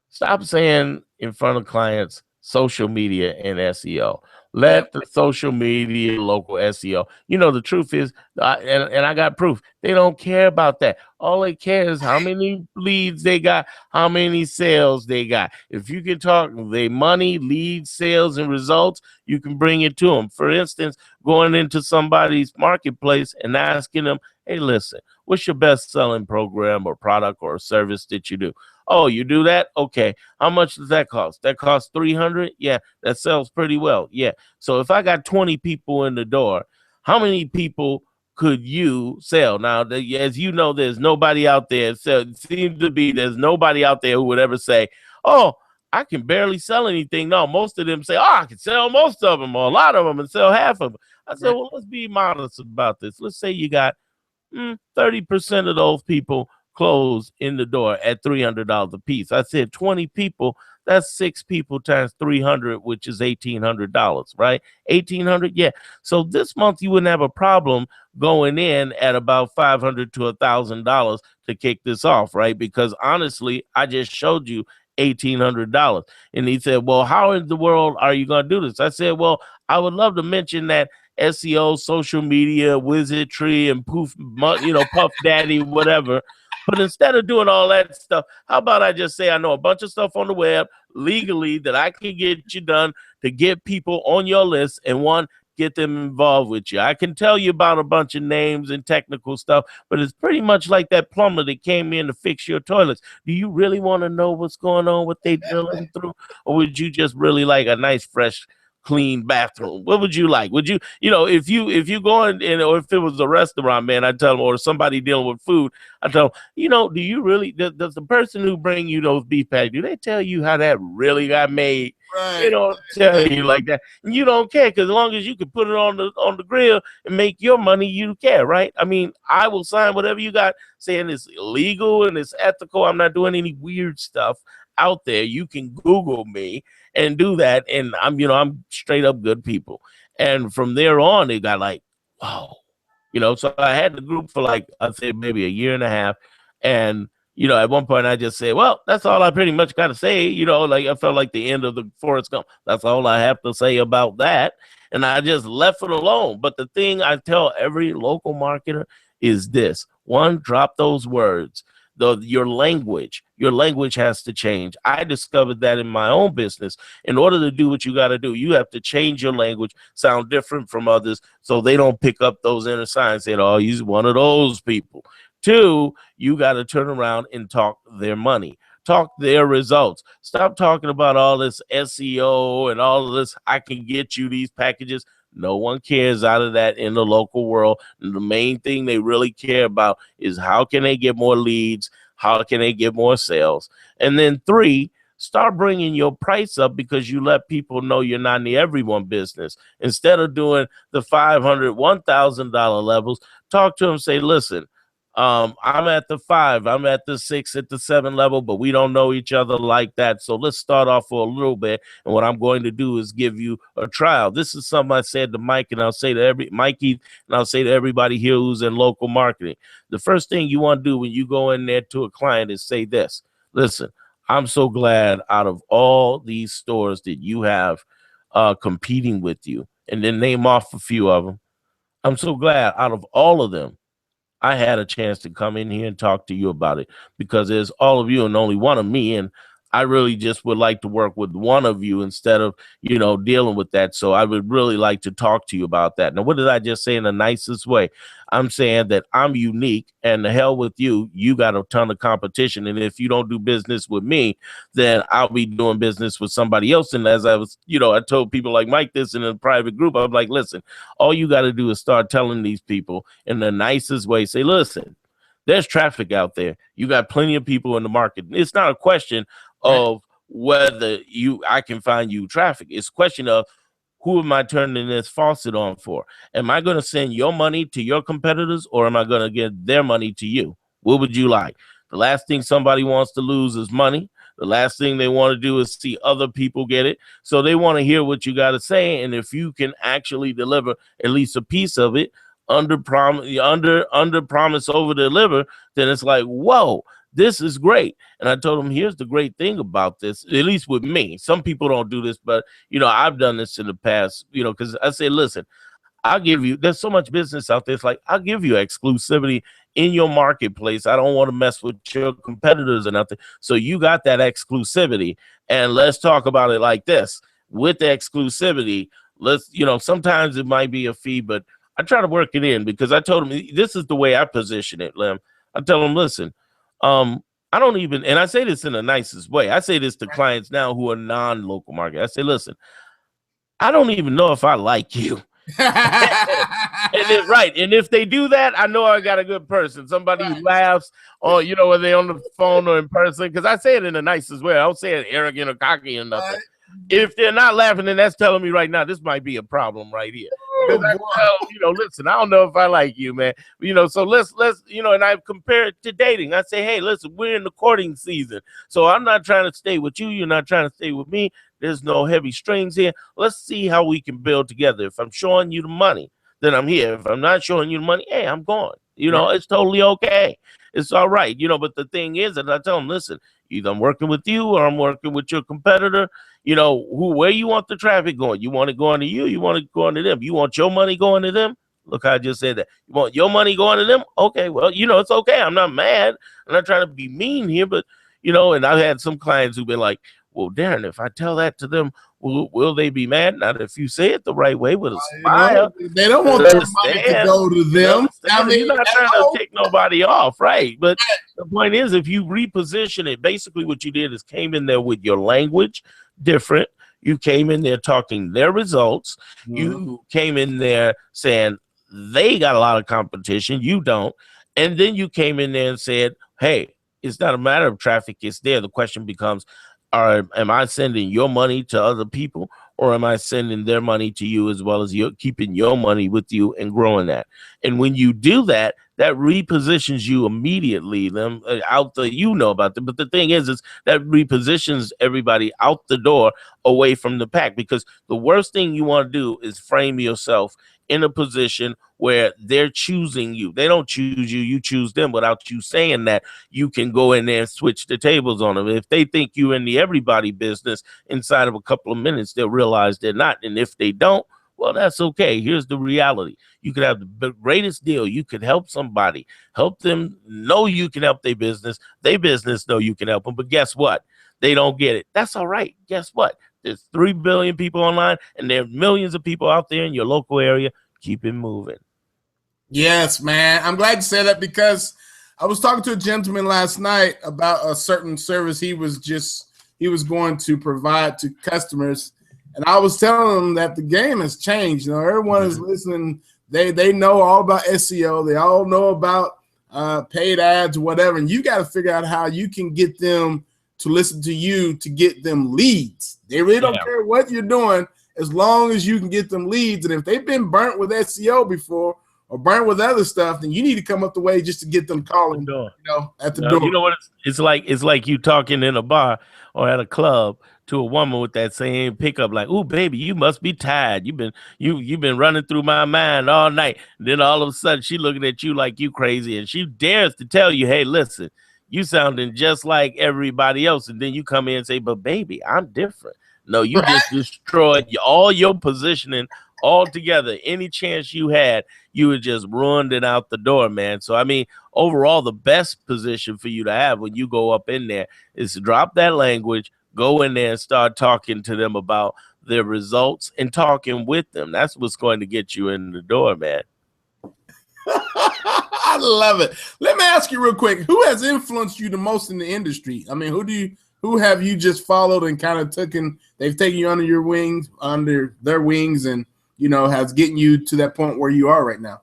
stop saying in front of clients social media and SEO. Let the social media, local SEO. You know, the truth is, and I got proof, they don't care about that. All they care is how many leads they got, how many sales they got. If you can talk their money, leads, sales, and results, you can bring it to them. For instance, going into somebody's marketplace and asking them, hey, listen, what's your best selling program or product or service that you do? Oh, you do that? Okay. How much does that cost? That costs 300. Yeah, that sells pretty well. Yeah. So if I got 20 people in the door, how many people could you sell? Now, as you know, there's nobody out there. So it seems to be there's nobody out there who would ever say, oh, I can barely sell anything. No, most of them say, oh, I can sell most of them or a lot of them and sell half of them. I said, well, let's be modest about this. Let's say you got 30% of those people close in the door at $300 a piece. I said 20 people, that's 6 people times 300, which is $1,800, right? 1,800, yeah. So this month you wouldn't have a problem going in at about $500 to $1,000 to kick this off, right? Because honestly, I just showed you $1,800. And he said, well, how in the world are you going to do this? I said, well, I would love to mention that SEO, social media, wizardry, and Puff Daddy, whatever. But instead of doing all that stuff, how about I just say I know a bunch of stuff on the web legally that I can get you done to get people on your list and get them involved with you. I can tell you about a bunch of names and technical stuff, but it's pretty much like that plumber that came in to fix your toilets. Do you really want to know what's going on, what they drilling through? Or would you just really like a nice, fresh, clean bathroom? What would you like? Would you, if you go in, or if it was a restaurant, man, I tell them, or somebody dealing with food, I tell them, do you really, does the person who bring you those beef patties, do they tell you how that really got made? Right. They don't tell you like that. And you don't care, because as long as you can put it on the grill and make your money, you care, right? I mean, I will sign whatever you got saying it's illegal and it's ethical. I'm not doing any weird stuff out there. You can Google me and do that, and I'm straight up good people. And from there on, they got like, wow, So I had the group for like, I'd say maybe a year and a half, and at one point I just said, well, that's all I pretty much got to say. Like I felt like the end of the Forrest Gump. That's all I have to say about that, and I just left it alone. But the thing I tell every local marketer is this: one, drop those words. Your language has to change. I discovered that in my own business. In order to do what you got to do, you have to change your language, sound different from others, so they don't pick up those inner signs saying, oh, he's one of those people. 2, you got to turn around and talk their money. Talk their results. Stop talking about all this SEO and all of this, I can get you these packages. No one cares out of that in the local world. And the main thing they really care about is how can they get more leads? How can they get more sales? And then 3, start bringing your price up, because you let people know you're not in the everyone business. Instead of doing the $500, $1,000 levels, talk to them, say, listen, I'm at the 5, I'm at the 6, at the 7 level, but we don't know each other like that. So let's start off for a little bit. And what I'm going to do is give you a trial. This is something I said to Mike, and I'll say to Mikey, and I'll say to everybody here who's in local marketing. The first thing you want to do when you go in there to a client is say this: listen, I'm so glad out of all these stores that you have competing with you, and then name off a few of them. I'm so glad out of all of them, I had a chance to come in here and talk to you about it, because there's all of you and only one of me. And I really just would like to work with one of you instead of, dealing with that. So I would really like to talk to you about that. Now, what did I just say in the nicest way? I'm saying that I'm unique, and the hell with you. You got a ton of competition. And if you don't do business with me, then I'll be doing business with somebody else. And as I was, I told people like Mike this in a private group, I'm like, listen, all you got to do is start telling these people in the nicest way, say, listen, there's traffic out there. You got plenty of people in the market. It's not a question of whether I can find you traffic. It's a question of, who am I turning this faucet on for? Am I going to send your money to your competitors, or am I going to get their money to you? What would you like? The last thing somebody wants to lose is money. The last thing they want to do is see other people get it. So they want to hear what you got to say. And if you can actually deliver at least a piece of it, under promise, over deliver, then it's like, whoa, This is great. And I told him, here's the great thing about this, at least with me. Some people don't do this, but, I've done this in the past, because I say, listen, I'll give you, there's so much business out there. It's like, I'll give you exclusivity in your marketplace. I don't want to mess with your competitors or nothing. So you got that exclusivity. And let's talk about it like this. With the exclusivity, sometimes it might be a fee, but I try to work it in because I told him this is the way I position it, Lem. I tell him, listen, I don't even, and I say this in the nicest way. I say this to clients now who are non-local market. I say, listen, I don't even know if I like you. And if they do that, I know I got a good person, somebody who laughs, or whether they on the phone or in person, because I say it in the nicest way. I don't say it arrogant or cocky or nothing. If they're not laughing, then that's telling me right now this might be a problem right here. Because I tell, listen, I don't know if I like you, man. So let's and I compare it to dating. I say, hey, listen, we're in the courting season, so I'm not trying to stay with you. You're not trying to stay with me. There's no heavy strings here. Let's see how we can build together. If I'm showing you the money, then I'm here. If I'm not showing you the money, hey, I'm gone. It's totally okay. It's all right. But the thing is that I tell them, listen, either I'm working with you or I'm working with your competitor. Where you want the traffic going? You want it going to you? You want it going to them? You want your money going to them? Look, I just said that. You want your money going to them? Okay, well, it's okay. I'm not mad. I'm not trying to be mean here, but, and I've had some clients who've been like, well, Darren, if I tell that to them, will they be mad? Not if you say it the right way with a smile. They don't want their money to go to them. You're not trying to take nobody off, right? But the point is, if you reposition it, basically what you did is came in there with your language different. You came in there talking their results. Mm-hmm. You came in there saying they got a lot of competition. You don't. And then you came in there and said, hey, it's not a matter of traffic. It's there. The question becomes, am I sending your money to other people, or am I sending their money to you as well as you keeping your money with you and growing that? And when you do that, that repositions you immediately them out the, about them. But the thing is that repositions everybody out the door away from the pack, because the worst thing you want to do is frame yourself in a position where they're choosing you. They don't choose you, you choose them. Without you saying that, you can go in there and switch the tables on them. If they think you're in the everybody business, inside of a couple of minutes, they'll realize they're not. And if they don't, well, that's okay. Here's the reality. You could have the greatest deal. You could help somebody, help them know you can help their business know you can help them. But guess what? They don't get it. That's all right. Guess what? There's 3 billion people online, and there are millions of people out there in your local area. Keep it moving. Yes, man. I'm glad you said that, because I was talking to a gentleman last night about a certain service he was going to provide to customers. And I was telling them that the game has changed. Everyone is listening. They know all about SEO. They all know about paid ads or whatever. And you got to figure out how you can get them to listen to you to get them leads. They really don't care what you're doing as long as you can get them leads. And if they've been burnt with SEO before or burnt with other stuff, then you need to come up the way just to get them calling at the door. You know what it's like? It's like you talking in a bar or at a club to a woman with that same pickup, like, "Ooh, baby, you must be tired. You've been running through my mind all night." And then all of a sudden, she looking at you like you crazy, and she dares to tell you, "Hey, listen, you sounding just like everybody else." And then you come in and say, "But baby, I'm different." No, you just destroyed all your positioning altogether. Any chance you had, you had just ruined it out the door, man. So, I mean, overall, the best position for you to have when you go up in there is to drop that language, go in there and start talking to them about their results and talking with them. That's what's going to get you in the door, man. I love it. Let me ask you real quick, who has influenced you the most in the industry? I mean, who have you just followed and kind of they've taken you under their wings and, has getting you to that point where you are right now?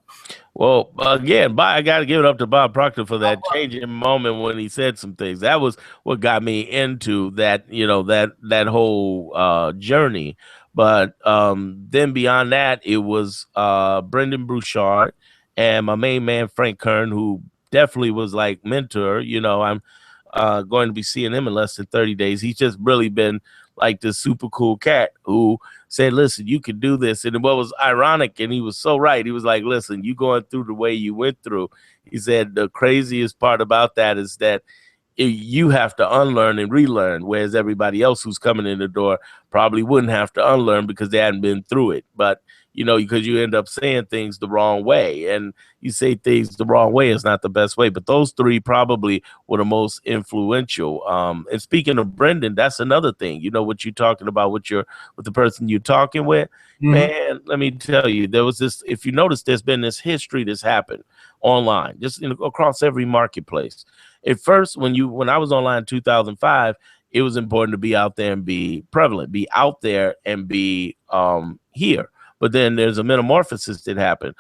Well, again, I got to give it up to Bob Proctor for that changing moment when he said some things. That was what got me into that, that whole journey. But then beyond that, it was Brendan Bouchard and my main man, Frank Kern, who definitely was like mentor. I'm going to be seeing him in less than 30 days. He's just really been like this super cool cat who said, listen, you can do this. And what was ironic, and he was so right, he was like, listen, you going through the way you went through. He said the craziest part about that is that you have to unlearn and relearn, whereas everybody else who's coming in the door probably wouldn't have to unlearn because they hadn't been through it. But because you end up saying things the wrong way, and you say things the wrong way is not the best way. But those three probably were the most influential. And speaking of Brendan, that's another thing. What you're talking about with the person you're talking with, man. Let me tell you, there was this. If you notice, there's been this history that's happened online, just across every marketplace. At first, when I was online in 2005, it was important to be out there and be prevalent, be out there and be here. But then there's a metamorphosis that happened.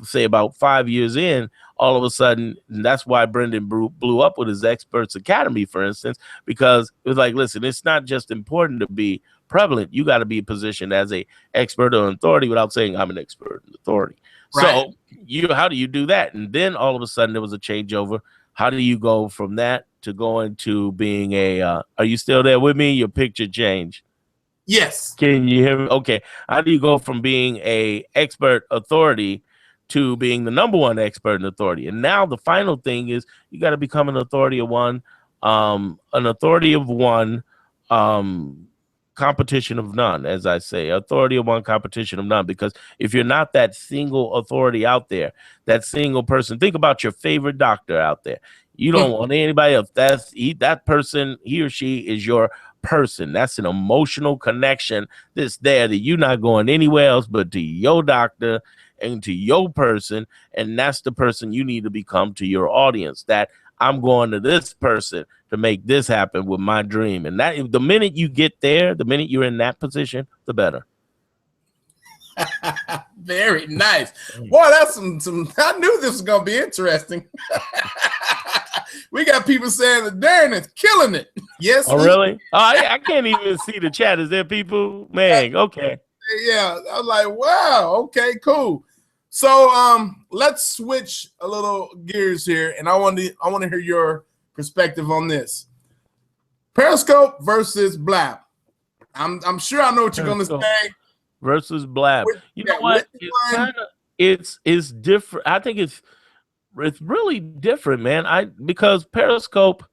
Say about 5 years in, all of a sudden, and that's why Brendan blew up with his Experts Academy, for instance, because it was like, listen, it's not just important to be prevalent. You got to be positioned as a expert or authority without saying I'm an expert in authority. Right. So how do you do that? And then all of a sudden there was a changeover. How do you go from that to going to being are you still there with me? Your picture changed. Yes. Can you hear me? Okay. How do you go from being a expert authority to being the number one expert in authority? And now the final thing is you got to become an authority of one, competition of none, as I say, authority of one, competition of none. Because if you're not that single authority out there, that single person, think about your favorite doctor out there. You don't want anybody else. That person, he or she is your person. That's an emotional connection that's there that you're not going anywhere else but to your doctor and to your person. And that's the person you need to become to your audience, that I'm going to this person to make this happen with my dream. And that the minute you get there, the minute you're in that position, the better. Very nice. Boy, that's some I knew this was gonna be interesting. We got people saying that Darren is killing it. Yes. Oh, really? Oh, I can't even see the chat. Is there people? Man, okay. Yeah, I was like, wow, okay, cool. So let's switch a little gears here, and I want to hear your perspective on this. Periscope versus Blab. I'm sure I know what you're gonna say. Versus Blab. You know what? It's different. I think it's really different, man. Because Periscope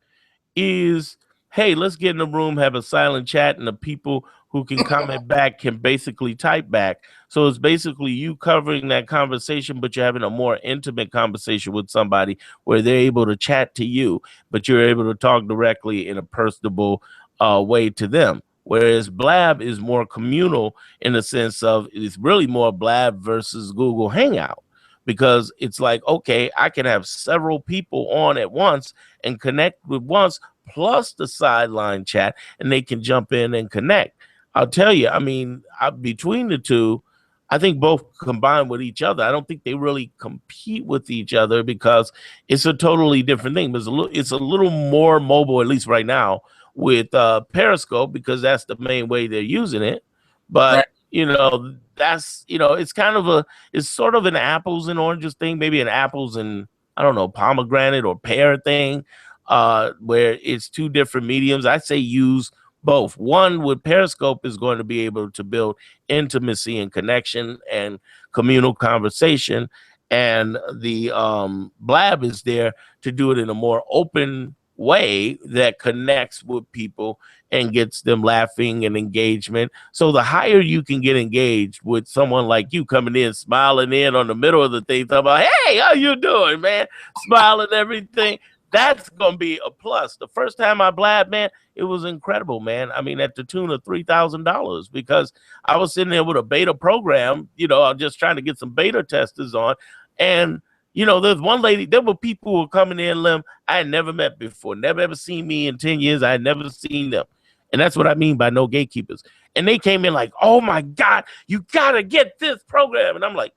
is, hey, let's get in the room, have a silent chat, and the people who can comment back can basically type back. So it's basically you covering that conversation, but you're having a more intimate conversation with somebody where they're able to chat to you, but you're able to talk directly in a personable way to them. Whereas Blab is more communal in the sense of it's really more Blab versus Google Hangout. Because it's like, okay, I can have several people on at once and connect with once, plus the sideline chat, and they can jump in and connect. I'll tell you, I mean, between the two, I think both combine with each other. I don't think they really compete with each other because it's a totally different thing. But it's a little more mobile, at least right now, with Periscope, because that's the main way they're using it. But right. That's, it's sort of an apples and oranges thing, maybe an apples and, I don't know, pomegranate or pear thing, where it's two different mediums. I say use both. One with Periscope is going to be able to build intimacy and connection and communal conversation. And the Blab is there to do it in a more open way that connects with people and gets them laughing and engagement. So the higher you can get engaged with someone like you coming in, smiling in on the middle of the thing, talking about, hey, how you doing, man? Smiling, everything. That's going to be a plus. The first time I Blab, man, it was incredible, man. I mean, at the tune of $3,000, because I was sitting there with a beta program, I'm just trying to get some beta testers on. And there's one lady, there were people who were coming in, I had never met before, never ever seen me in 10 years. I had never seen them. And that's what I mean by no gatekeepers. And they came in like, oh my God, you got to get this program. And I'm like,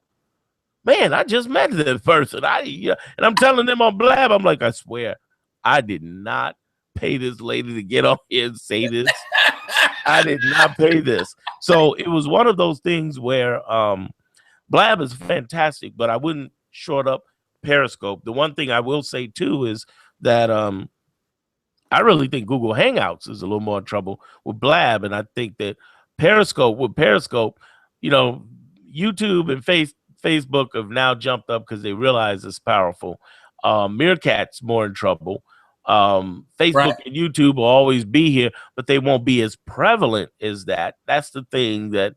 man, I just met this person. And I'm telling them on Blab, I'm like, I swear, I did not pay this lady to get on here and say this. I did not pay this. So it was one of those things where Blab is fantastic, but I wouldn't short up Periscope. The one thing I will say too is that I really think Google Hangouts is a little more in trouble with Blab, and I think that Periscope, YouTube and Facebook have now jumped up because they realize it's powerful. Meerkat's more in trouble. Facebook and YouTube will always be here, but they won't be as prevalent as that. That's the thing that,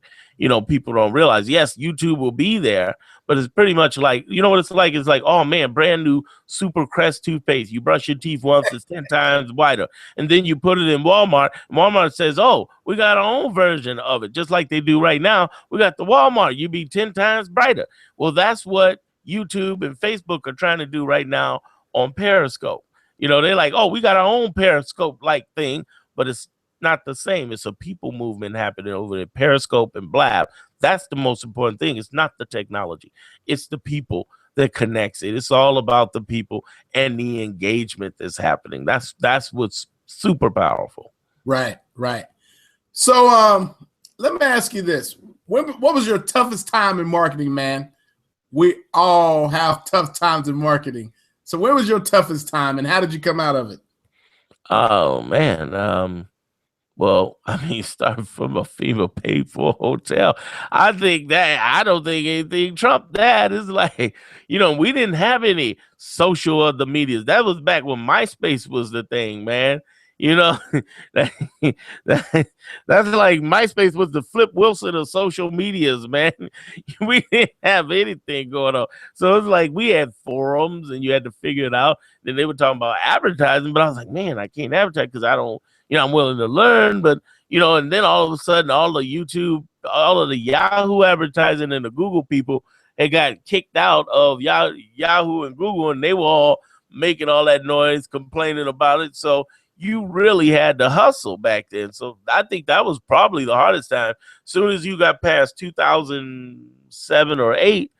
people don't realize. Yes, YouTube will be there, but it's pretty much like, what it's like? It's like, oh man, brand new Super Crest toothpaste. You brush your teeth once, it's 10 times whiter. And then you put it in Walmart. Walmart says, oh, we got our own version of it. Just like they do right now. We got the Walmart. You be 10 times brighter. Well, that's what YouTube and Facebook are trying to do right now on Periscope. They're like, oh, we got our own Periscope-like thing, but it's not the same. It's a people movement happening over there. Periscope and Blab. That's the most important thing. It's not the technology. It's the people that connects it. It's all about the people and the engagement that's happening. That's what's super powerful. Right. So let me ask you this. What was your toughest time in marketing, man? We all have tough times in marketing. So where was your toughest time and how did you come out of it? Oh, man. Well, starting from a FEMA paid for hotel, I don't think anything trumped that. It's like, we didn't have any social of the medias. That was back when MySpace was the thing, man. That's like MySpace was the Flip Wilson of social medias, man. We didn't have anything going on. So it's like we had forums and you had to figure it out. Then they were talking about advertising, but I was like, man, I can't advertise because I don't, I'm willing to learn, but, and then all of a sudden, all the YouTube, all of the Yahoo advertising and the Google people had got kicked out of Yahoo and Google, and they were all making all that noise, complaining about it. So you really had to hustle back then. So I think that was probably the hardest time. As soon as you got past 2007 or 8,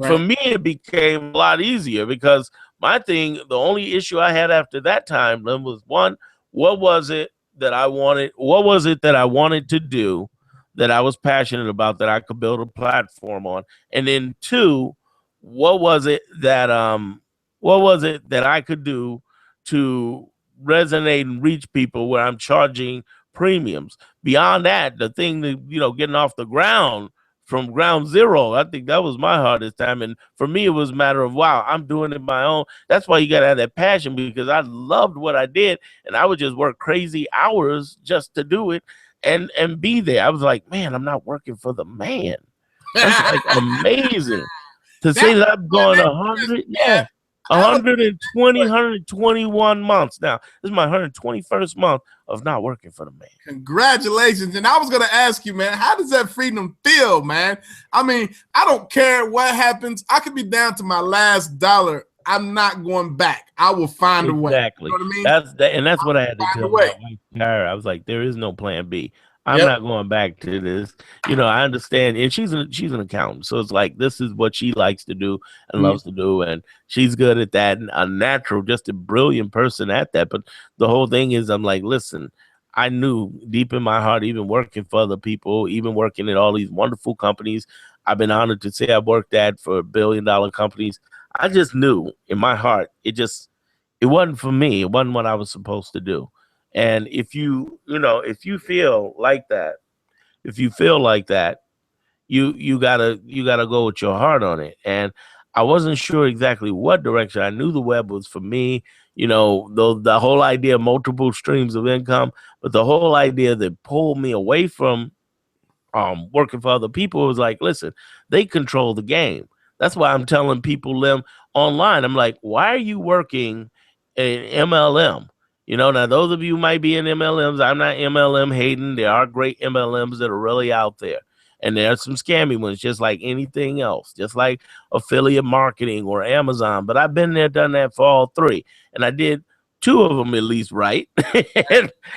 for me, it became a lot easier because my thing, the only issue I had after that time was one, what was it that I wanted? What was it that I wanted to do that I was passionate about that I could build a platform on? And then 2, what was it that I could do to resonate and reach people where I'm charging premiums? Beyond that, the thing that, getting off the ground from ground zero, I think that was my hardest time. And for me, it was a matter of, wow, I'm doing it my own. That's why you got to have that passion, because I loved what I did. And I would just work crazy hours just to do it and be there. I was like, man, I'm not working for the man. That's like amazing to say that I've gone 100. Yeah. 120, 121 months now. This is my 121st month of not working for the man. Congratulations. And I was going to ask you, man, how does that freedom feel, man? I don't care what happens. I could be down to my last dollar. I'm not going back. I will find a way. Exactly. You know what I mean? That's what I had to tell my wife. I was like, there is no plan B. I'm not going back to this. I understand. And she's an accountant. So it's like, this is what she likes to do and loves to do. And she's good at that. And a natural, just a brilliant person at that. But the whole thing is, I'm like, listen, I knew deep in my heart, even working for other people, even working at all these wonderful companies, I've been honored to say I've worked at for $1 billion companies. I just knew in my heart, it wasn't for me. It wasn't what I was supposed to do. And if you feel like that, you gotta go with your heart on it. And I wasn't sure exactly what direction. I knew the web was for me, the whole idea of multiple streams of income, but the whole idea that pulled me away from working for other people was like, listen, they control the game. That's why I'm telling people them online. I'm like, why are you working in MLM? Now those of you might be in MLMs. I'm not MLM hating. There are great MLMs that are really out there. And there are some scammy ones, just like anything else, just like affiliate marketing or Amazon. But I've been there, done that for all 3. And I did 2 of them at least right.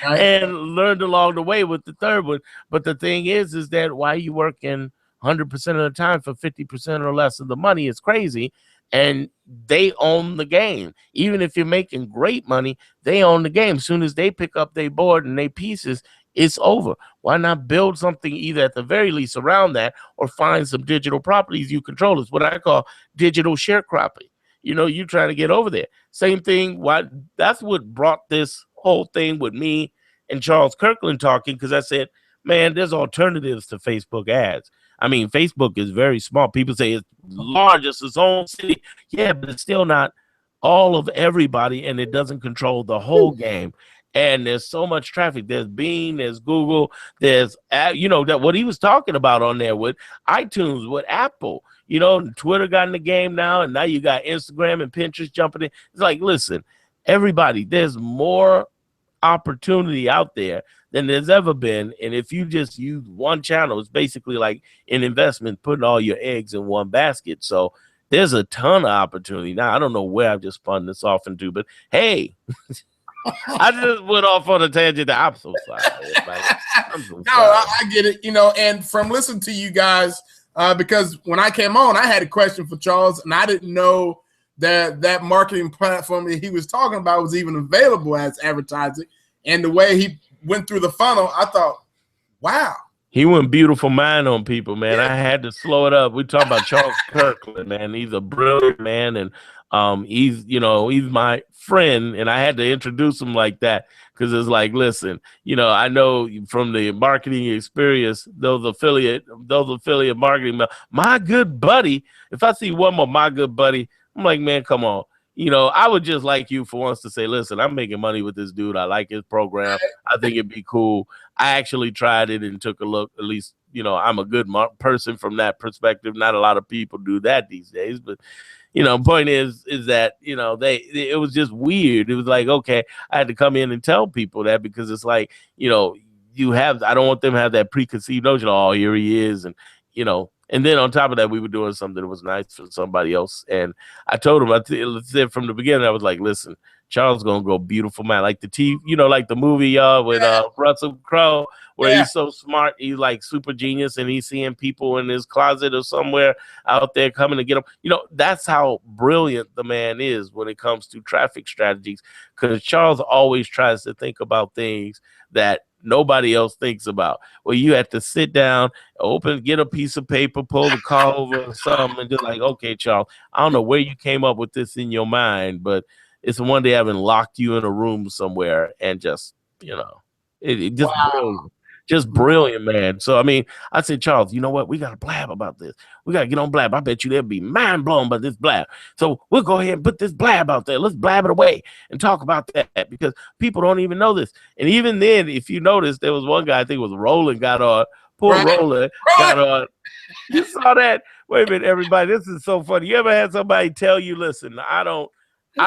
and learned along the way with the 3rd one. But the thing is that why you working 100% of the time for 50% or less of the money is crazy. And they own the game. Even if you're making great money, they own the game. As soon as they pick up their board and their pieces, it's over. Why not build something either at the very least around that, or find some digital properties you control? It's what I call digital sharecropping. You trying to get over there. Same thing. That's what brought this whole thing with me and Charles Kirkland talking, because I said, man, there's alternatives to Facebook ads. Facebook is very small. People say it's large, it's its own city. Yeah, but it's still not all of everybody, and it doesn't control the whole game. And there's so much traffic. There's Bing, there's Google, there's that what he was talking about on there with iTunes, with Apple. Twitter got in the game now, and now you got Instagram and Pinterest jumping in. It's like, listen, everybody, there's more opportunity out there than there's ever been. And if you just use one channel, it's basically like an investment, putting all your eggs in one basket. So there's a ton of opportunity. Now, I don't know where I've just spun this off into, but hey, I just went off on a tangent. I'm so sorry. I'm so sorry. I get it. And from listening to you guys, because when I came on, I had a question for Charles, and I didn't know that marketing platform that he was talking about was even available as advertising. And the way he went through the funnel, I thought, wow. He went beautiful mind on people, man. Yeah. I had to slow it up. We talk about Charles Kirkland, man. He's a brilliant man, and he's my friend, and I had to introduce him like that because it's like, listen, I know from the marketing experience, those affiliate marketing, my good buddy. If I see one more, my good buddy, I'm like, man, come on. I would just like you for once to say, listen, I'm making money with this dude. I like his program. I think it'd be cool. I actually tried it and took a look. At least, I'm a good person from that perspective. Not a lot of people do that these days. But, point is that, it was just weird. It was like, okay, I had to come in and tell people that because it's like, I don't want them to have that preconceived notion, oh, here he is. And, and then on top of that, we were doing something that was nice for somebody else. And I told him, I said from the beginning, I was like, listen, Charles going to go beautiful, man. Like the like the movie with Russell Crowe, where he's so smart. He's like super genius, and he's seeing people in his closet or somewhere out there coming to get him. That's how brilliant the man is when it comes to traffic strategies, because Charles always tries to think about things that nobody else thinks about. Well, you have to sit down, get a piece of paper, pull the car over or something, and just like, okay, Charles, I don't know where you came up with this in your mind, but it's one day having locked you in a room somewhere and just, it just brilliant. Just brilliant, man. So, I mean, I said, Charles, you know what? We got to blab about this. We got to get on blab. I bet you they'll be mind blown by this blab. So we'll go ahead and put this blab out there. Let's blab it away and talk about that because people don't even know this. And even then, if you notice, there was one guy, I think it was Roland, got on. Poor Roland got on. You saw that? Wait a minute, everybody. This is so funny. You ever had somebody tell you, listen, I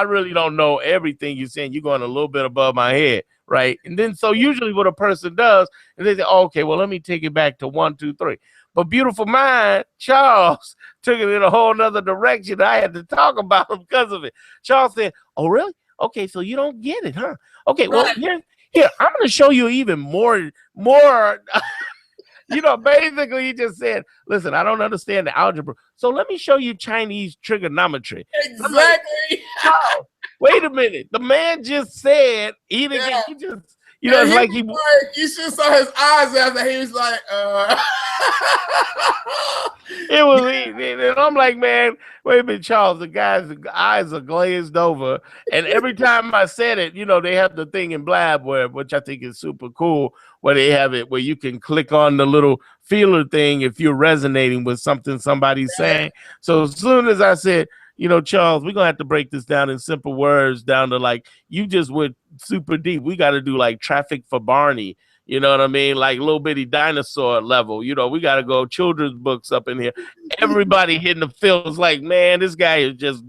really don't know everything you're saying. You're going a little bit above my head. Right. And then so usually what a person does is they say, oh, okay, well, let me take it back to 1, 2, 3. But beautiful mind, Charles took it in a whole nother direction. I had to talk about him because of it. Charles said, oh, really? Okay, so you don't get it, huh? Okay, well, here, I'm going to show you even more. Basically he just said, listen, I don't understand the algebra. So let me show you Chinese trigonometry. Exactly. Like, oh, wait a minute. The man just said he didn't get, he just, it's like you should saw his eyes after he was like, It was easy. And I'm like, man, wait a minute, Charles, the guy's eyes are glazed over. And every time I said it, they have the thing in Blab which I think is super cool, where they have it where you can click on the little feeler thing if you're resonating with something somebody's saying. So as soon as I said, Charles, we're going to have to break this down in simple words down to like, you just went super deep. We got to do like traffic for Barney. You know what I mean? Like little bitty dinosaur level. We got to go children's books up in here. Everybody hitting the field like, man, this guy is just,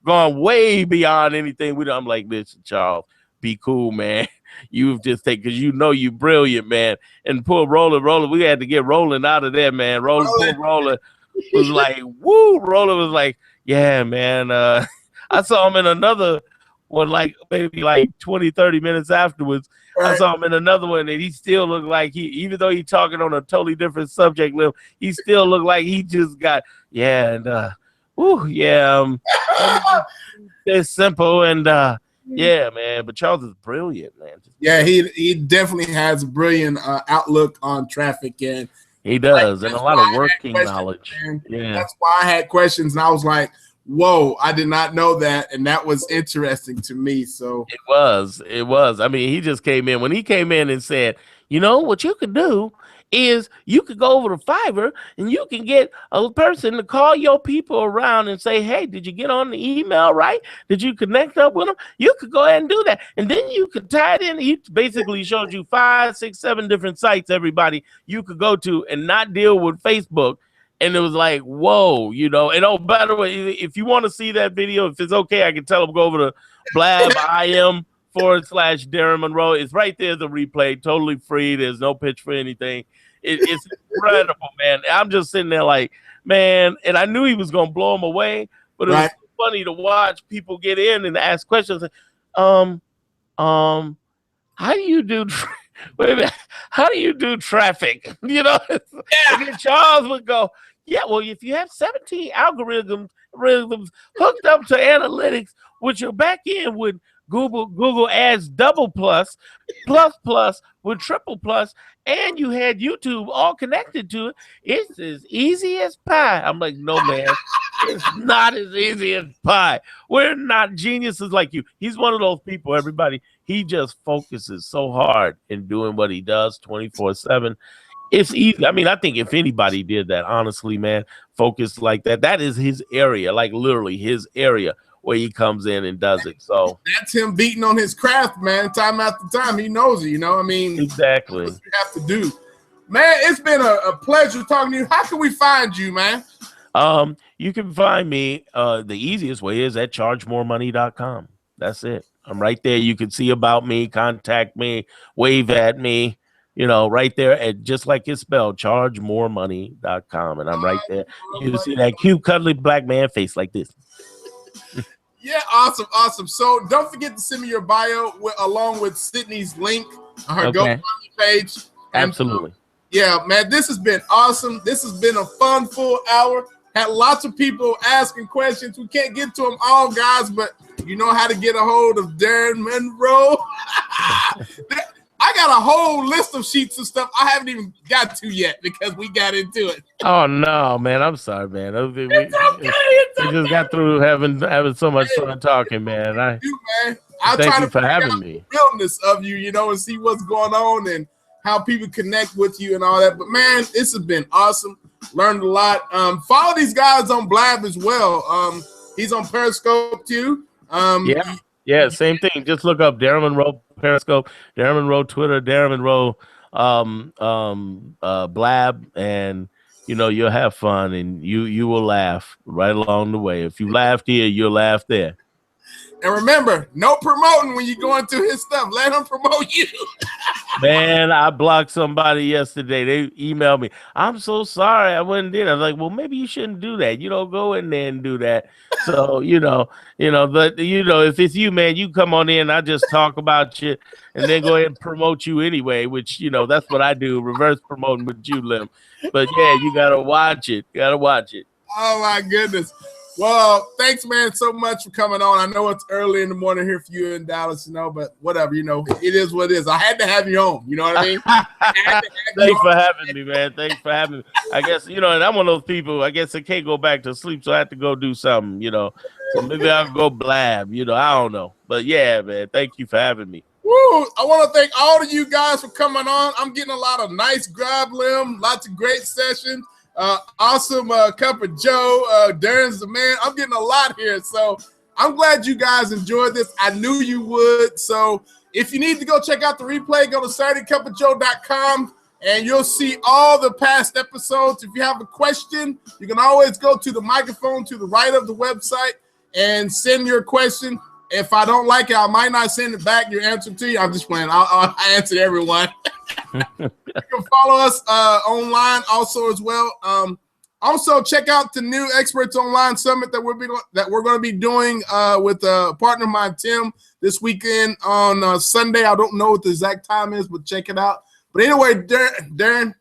gone way beyond anything. I'm like, listen, Charles, be cool, man. You've just taken, because you're brilliant, man. And poor Roller. We had to get Roland out of there, man. Poor Roller was like, woo. Roller was like, yeah, man. I saw him in another one, like maybe like 20, 30 minutes afterwards. Right. I saw him in another one, and he still looked like even though he's talking on a totally different subject level, he still looked like he just got, it's simple and yeah, man. But Charles is brilliant, man. Yeah, he definitely has a brilliant outlook on traffic, and he does, and a lot of working knowledge. Yeah, that's why I had questions, and I was like, whoa, I did not know that, and that was interesting to me. So it was. I mean, he just came in. When he came in and said, You know what you could do is you could go over to Fiverr and you can get a person to call your people around and say, hey, did you get on the email right? Did you connect up with them? You could go ahead and do that. And then you could tie it in. He basically showed you 5, 6, 7 different sites, everybody, you could go to and not deal with Facebook. And it was like, whoa, you know. And oh, by the way, if you want to see that video, if it's okay, I can tell them go over to Blab IM / Darren Monroe. It's right there, the replay, totally free. There's no pitch for anything. It's incredible, man. I'm just sitting there like, man, and I knew he was gonna blow him away, but it was so funny to watch people get in and ask questions. How do you do? Wait a minute, how do you do traffic? You know, and then Charles would go, yeah, well, if you have 17 algorithms hooked up to analytics, which your back end with Google Ads double plus with triple plus, and you had YouTube all connected to it, it's as easy as pie. I'm like, no, man, it's not as easy as pie. We're not geniuses like you. He's one of those people, everybody. He just focuses so hard in doing what he does 24/7. It's easy. I mean, I think if anybody did that, honestly, man, focus like that, that is his area, like literally his area where he comes in and does it. So that's him beating on his craft, man. Time after time, he knows it. You know, I mean, exactly. That's what you have to do, man. It's been a pleasure talking to you. How can we find you, man? You can find me. The easiest way is at chargemoremoney.com. That's it. I'm right there. You can see about me, contact me, wave at me. You know, right there at just like it's spelled, chargemoremoney.com, and I'm right there. You can see that cute, cuddly black man face like this. Yeah, awesome. So don't forget to send me your bio along with Sydney's link on her GoFundMe page. Absolutely. Yeah, man, this has been awesome. This has been a fun full hour. Had lots of people asking questions. We can't get to them all, guys, but you know how to get a hold of Darren Monroe. I got a whole list of sheets of stuff I haven't even got to yet because we got into it. Oh no, man! I'm sorry, man. It's okay. We just got through having so much fun talking, man. Man. I'll try to for having me. The realness of you, you know, and see what's going on and how people connect with you and all that. But man, this has been awesome. Learned a lot. Follow these guys on Blab as well. He's on Periscope too. Yeah, same thing. Just look up Darren Monroe Periscope, Darren Monroe Twitter, Darren Monroe Blab, and you know you'll have fun and you will laugh right along the way. If you laughed here, you'll laugh there. And remember, no promoting when you go into his stuff. Let him promote you. Man, I blocked somebody yesterday. They emailed me. I'm so sorry I went and did. I was like, well, maybe you shouldn't do that. You don't go in there and do that. So, but if it's you, man, you come on in. I just talk about you and then go ahead and promote you anyway, which, that's what I do. Reverse promoting with you, Lim. But yeah, you got to watch it. Oh my goodness. Well, thanks, man, so much for coming on. I know it's early in the morning here for you in Dallas, but whatever, it is what it is. I had to have you home. You know what I mean? Thanks for having me, man. Thanks for having me. I guess, and I'm one of those people, I guess I can't go back to sleep, so I have to go do something, So maybe I'll go blab, I don't know. But yeah, man, thank you for having me. Woo! I want to thank all of you guys for coming on. I'm getting a lot of nice grab limb, lots of great sessions. Awesome cup of Joe. Darren's the man. I'm getting a lot here, so I'm glad you guys enjoyed this. I knew you would. So if you need to go check out the replay, go to SaturdayCupOfJoe.com and you'll see all the past episodes. If you have a question, you can always go to the microphone to the right of the website and send your question. If I don't like it, I might not send it back, your answer to you. I'm just playing. I'll answer everyone. You can follow us online also as well. Also, check out the new Experts Online Summit that we're going to be doing with a partner of mine, Tim, this weekend on Sunday. I don't know what the exact time is, but check it out. But anyway, Darren,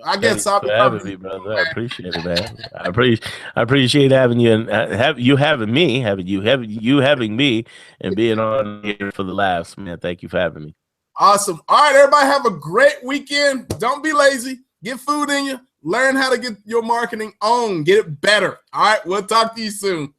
I guess I'll be having me, brother. I appreciate it, man. I appreciate having you and you having me, having me, and being on here for the laughs, man. Thank you for having me. Awesome. All right, everybody, have a great weekend. Don't be lazy. Get food in you. Learn how to get your marketing on. Get it better. All right, we'll talk to you soon.